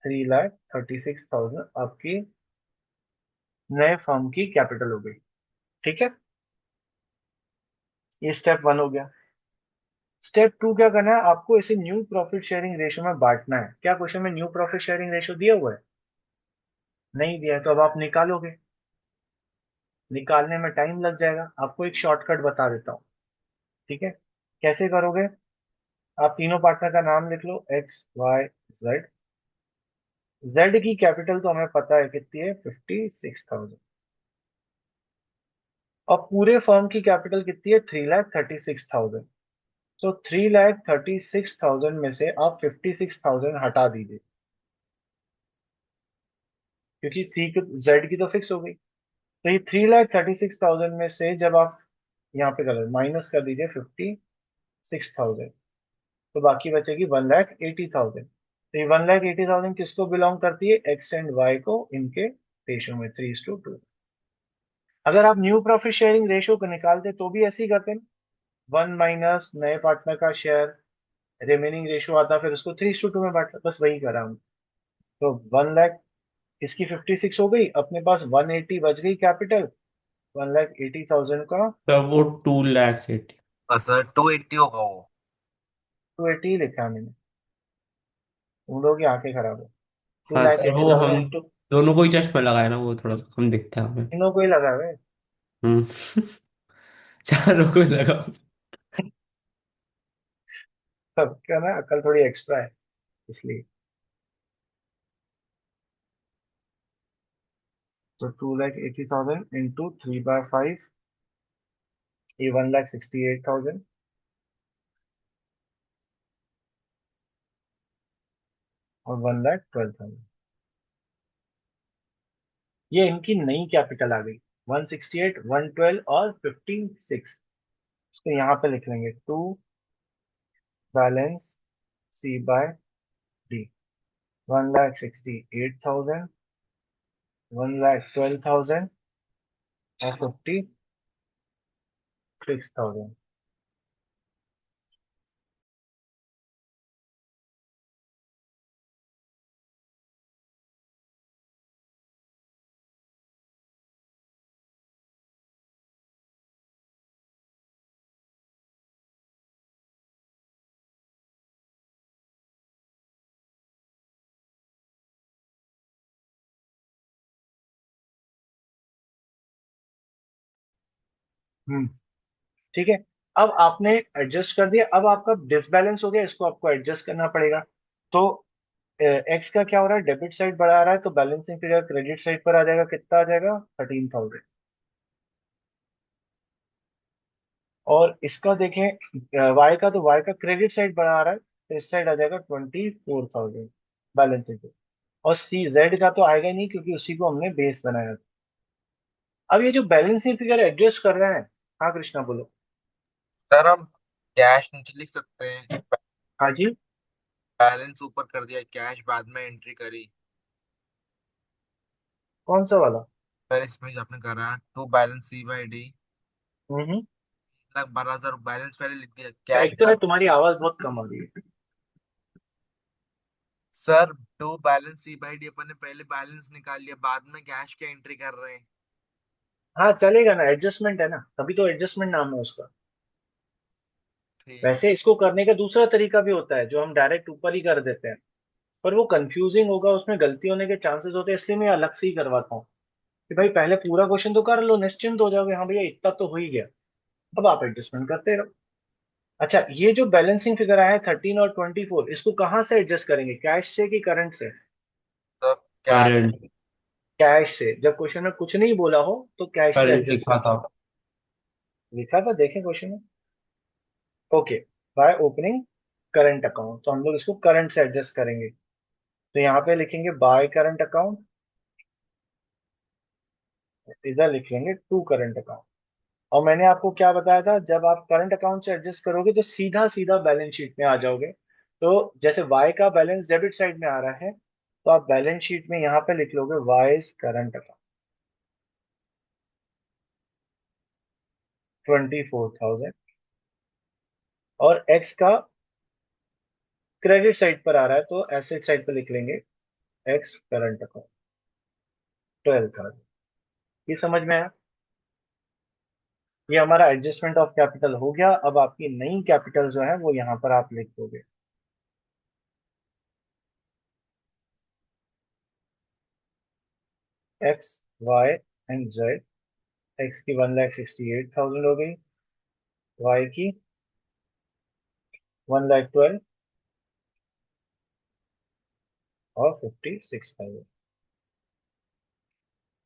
3,36,000 आपकी नए फर्म की कैपिटल हो गई। ठीक है, ये स्टेप 1 हो गया। स्टेप 2 क्या करना है, आपको इसे न्यू प्रॉफिट शेयरिंग रेशियो में बांटना है। क्या क्वेश्चन में न्यू प्रॉफिट शेयरिंग रेशियो दिया हुआ है? नहीं दिया है, तो अब आप निकालोगे। निकालने में टाइम लग जाएगा, आपको एक शॉर्टकट बता देता हूँ। ठीक है, कैसे करोगे, आप तीनों पार्टनर का नाम लिख लो, एक्स वाई जेड। जेड की कैपिटल तो हमें पता है कितनी है, 56,000। और पूरे फर्म की कैपिटल कितनी है, 3,36,000। तो 3,36,000 में से आप 56,000 हटा दीजिए, क्योंकि सी की जेड की तो फिक्स हो गई। तो ये 3,36,000 में से जब आप यहाँ पे कर माइनस कर दीजिए 56,000, तो बाकी बचेगी 1,80,000। तो ये 1,80,000 किसको बिलोंग करती है, एक्स एंड वाई को, इनके रेशियो में 3:2। अगर आप न्यू प्रॉफिट शेयरिंग रेशियो को निकालते तो भी ऐसे ही करते ना, वन माइनस नए पार्टनर का शेयर, रिमेनिंग रेशियो आता, फिर उसको 3:2 में बांटता, बस वही करा हम। तो 1 लाख, इसकी 56 हो गई, अपने पास 180 बच गई कैपिटल, 1,80,000 का तब वो 2 lakhs 80। सर 280 होगा वो। 280 ही लिखा है मैंने, तुम लोग की आंखें खराब है। टू हाँ लैख सर, एटी वो थाउजेंड हम इंटू दोनों को ही चश्मा लगाया ना, वो थोड़ा सा कम दिखता है हमें। तीनों को ही लगा हुआ है। हम्म। चारों को ही लगा। सबका ना अकल थोड़ी एक्स्ट्रा है, इसलिए। तो 2,80,000 इंटू 3/5, ये 1,68,000, और 1,12,000, ये इनकी नई कैपिटल आ गई। 168, 112 और 56, इसको यहाँ पे लिख लेंगे, टू बैलेंस C/D, 1,68,000, 1,12,000 और 56,000। हम्म, ठीक है। अब आपने एडजस्ट कर दिया, अब आपका डिसबैलेंस हो गया, इसको आपको एडजस्ट करना पड़ेगा। तो एक्स का क्या हो रहा है, डेबिट साइड बढ़ा रहा है, तो बैलेंसिंग फिगर क्रेडिट साइड पर आ जाएगा, कितना आ जाएगा, 13,000। और इसका देखें वाई का, तो वाई का क्रेडिट साइड बढ़ा रहा है, तो इस साइड आ जाएगा 24,000 बैलेंसिंग फिगर। और सी जेड का तो आएगा ही नहीं, क्योंकि उसी को हमने बेस बनाया था। अब ये जो बैलेंसिंग फिगर एडजस्ट कर रहे हैं, हाँ कृष्णा बोलो। सर हम कैश नीचे लिख सकते हैं, हाँ जी। बैलेंस ऊपर कर दिया, कैश बाद में एंट्री करी। कौन सा वाला? सर इसमें जो आपने करा to balance C/D, hmm. 1,12,000 balance पहले लिख दिया, कैश। एक तो है, तुम्हारी आवाज बहुत कम आ रही है। सर टू बैलेंस C/D अपन ने पहले बैलेंस निकाल लिया, बाद में कैश की एंट्री कर रहे हैं। हाँ चलेगा ना, एडजस्टमेंट है ना, तभी तो एडजस्टमेंट नाम है उसका। ठीक है। वैसे इसको करने का दूसरा तरीका भी होता है, जो हम डायरेक्ट ऊपर ही कर देते हैं, पर वो कंफ्यूजिंग होगा, उसमें गलती होने के चांसेस होते हैं, इसलिए मैं अलग से ही करवाता हूँ कि भाई पहले पूरा क्वेश्चन तो कर लो, निश्चिंत हो जाओगे, हाँ भैया इतना तो हो ही गया, अब आप एडजस्टमेंट करते रहो। अच्छा, ये जो बैलेंसिंग फिगर आया है 13 और 24, इसको कहाँ से एडजस्ट करेंगे, कैश से कि करंट से? तो कैश। करंट। कैश से, जब क्वेश्चन में कुछ नहीं बोला हो तो कैश से करंट एडजस्ट लिखा करें। था। लिखा था, देखें क्वेश्चन में। Okay, by opening current account, तो हम लोग इसको करंट से एडजस्ट करेंगे। तो यहाँ पे लिखेंगे बाय करंट अकाउंट, इधर लिख लेंगे टू करंट अकाउंट। और मैंने आपको क्या बताया था, जब आप करंट अकाउंट से एडजस्ट करोगे तो सीधा सीधा बैलेंस शीट में आ जाओगे। तो जैसे वाई का बैलेंस डेबिट साइड में आ रहा है, तो आप बैलेंस शीट में यहाँ पे लिख लोगे वाइज करंट अकाउंट 24,000, और एक्स का क्रेडिट साइड पर आ रहा है, तो एसेट साइड पर लिख लेंगे एक्स करंट अकाउंट 12,000। ये समझ में आया? ये हमारा एडजस्टमेंट ऑफ कैपिटल हो गया। अब आपकी नई कैपिटल जो है वो यहाँ पर आप लिख दोगे, X, Y and Z. X की 1,68,000 हो गई, वाई की 1,12,000 और 56,000।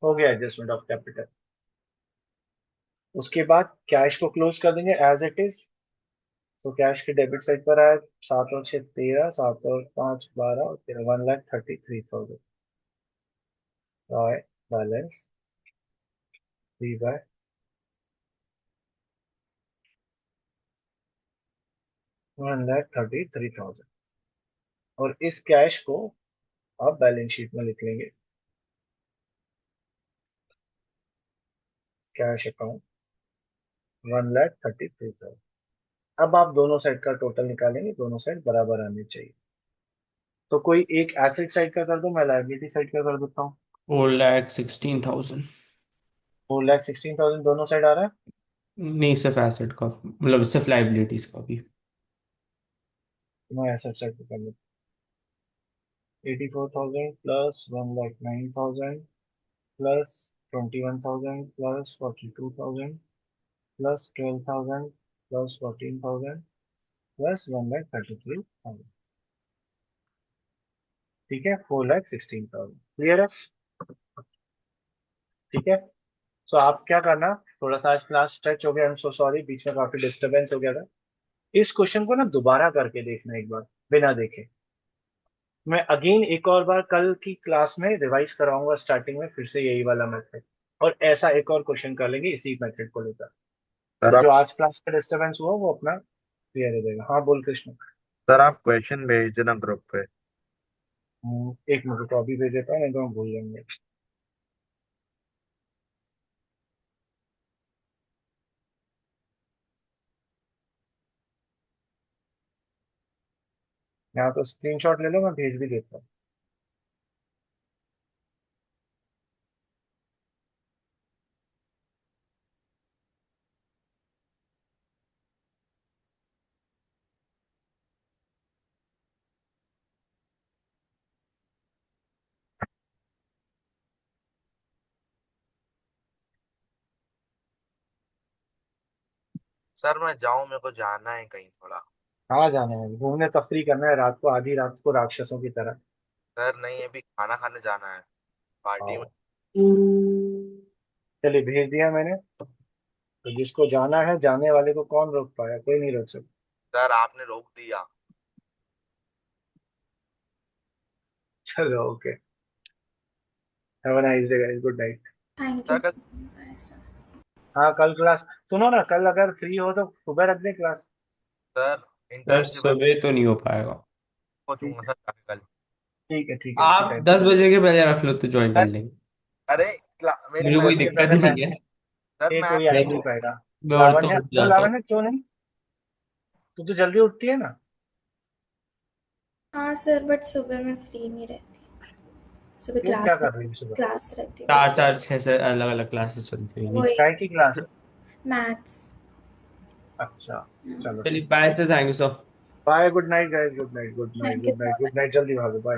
हो गया एडजस्टमेंट ऑफ कैपिटल। उसके बाद कैश को क्लोज कर देंगे एज इट इज। तो कैश के डेबिट साइड पर आया, 7 और 6 13, 7 और 5 12 और 13, 1,33,000। बैलेंस डी बाय 1,33,000, और इस कैश को आप बैलेंस शीट में लिख लेंगे, कैश अकाउंट 1,33,000। अब आप दोनों साइड का टोटल निकालेंगे, दोनों साइड बराबर आने चाहिए। तो कोई एक एसेट साइड का कर दो, मैं लायबिलिटी साइड का कर देता हूँ। 4,16,000। 4,16,000 दोनों साइड आ रहा है। नहीं, सिर्फ एसेट का, मतलब सिर्फ लाइबिलिटीज का भी। तो मैं एसेट साइड पे कर लेता हूँ। 84,000 plus 1,09,000 plus 21,000 plus 42,000 plus 12,000 plus 14,000 plus 1,33,000। ठीक है, 4,16,000 क्लियर है। ठीक है। तो आप क्या करना, थोड़ा सा आज क्लास स्ट्रेच हो गया, आई एम सो सॉरी, बीच में काफी डिस्टरबेंस हो गया था। इस क्वेश्चन को ना दोबारा करके देखना एक बार, बिना देखे। मैं अगेन एक और बार कल की क्लास में रिवाइज कराऊंगा स्टार्टिंग में फिर से यही वाला मेथड, और ऐसा एक और क्वेश्चन कर लेंगे इसी मेथड को लेकर। सर तो जो आप आज क्लास का डिस्टरबेंस हुआ वो अपना क्लियर हो जाएगा। हाँ बोल कृष्ण। सर आप क्वेश्चन भेज देना ग्रुप पे। एक मिनट को अभी भेज देता हूँ, नहीं तो हम भूल जाएंगे। यहाँ तो स्क्रीनशॉट ले लो, मैं भेज भी देता हूँ। सर मैं जाऊं, मेरे को जाना है कहीं थोड़ा। कहाँ जाना है, घूमने तफरी करना है रात को, आधी रात को राक्षसों की तरह। सर नहीं, अभी खाना खाने जाना है पार्टी में। आओ। चलिए भेज दिया मैंने। तो जिसको जाना है, जाने वाले को कौन रोक पाया, कोई नहीं रोक सकता। सर आपने रोक दिया। चलो okay. Have a nice day guys, good night. Thank sir you. कल बाय सर। हाँ कल क्लास, सुनो ना, कल अगर फ्री हो तो सुबह रख दे क्लास। सर सर इंटर्नशिप है, सुबह तो नहीं हो पाएगा। पहुंचूंगा ठीक है, सर कल। ठीक है उसी आप टाइम पे। 10 बजे के पहले रख लो तो ज्वाइन कर सर लेंगे। अरे मेरी मुझे कोई 10 के मैथ। दिक्कत पहले मैं, नहीं है। सर ये मैथ कोई आ मैं ही नहीं पाएगा। मैं और तो लावण्य, उठ क्यों जाता हूँ। लावण्य, क्यों नहीं? तू तो जल्दी उठती है ना। हाँ सर, बट सुबह मैं फ्री नहीं रहती। सुबह क्यों, क्या क्लास कर रही है सुबह? क्लास रहती है चार मेरी। चार छह से अलग अलग क्लासेस चलती होंगी। वही काय की क्लास है? मैथ्स। अच्छा, चलो चलिए ठीक है। Bye sir, thank you sir. Bye, good night guys, good night, good night, thank you good so night, good much. Night, जल्दी भागो, बाय।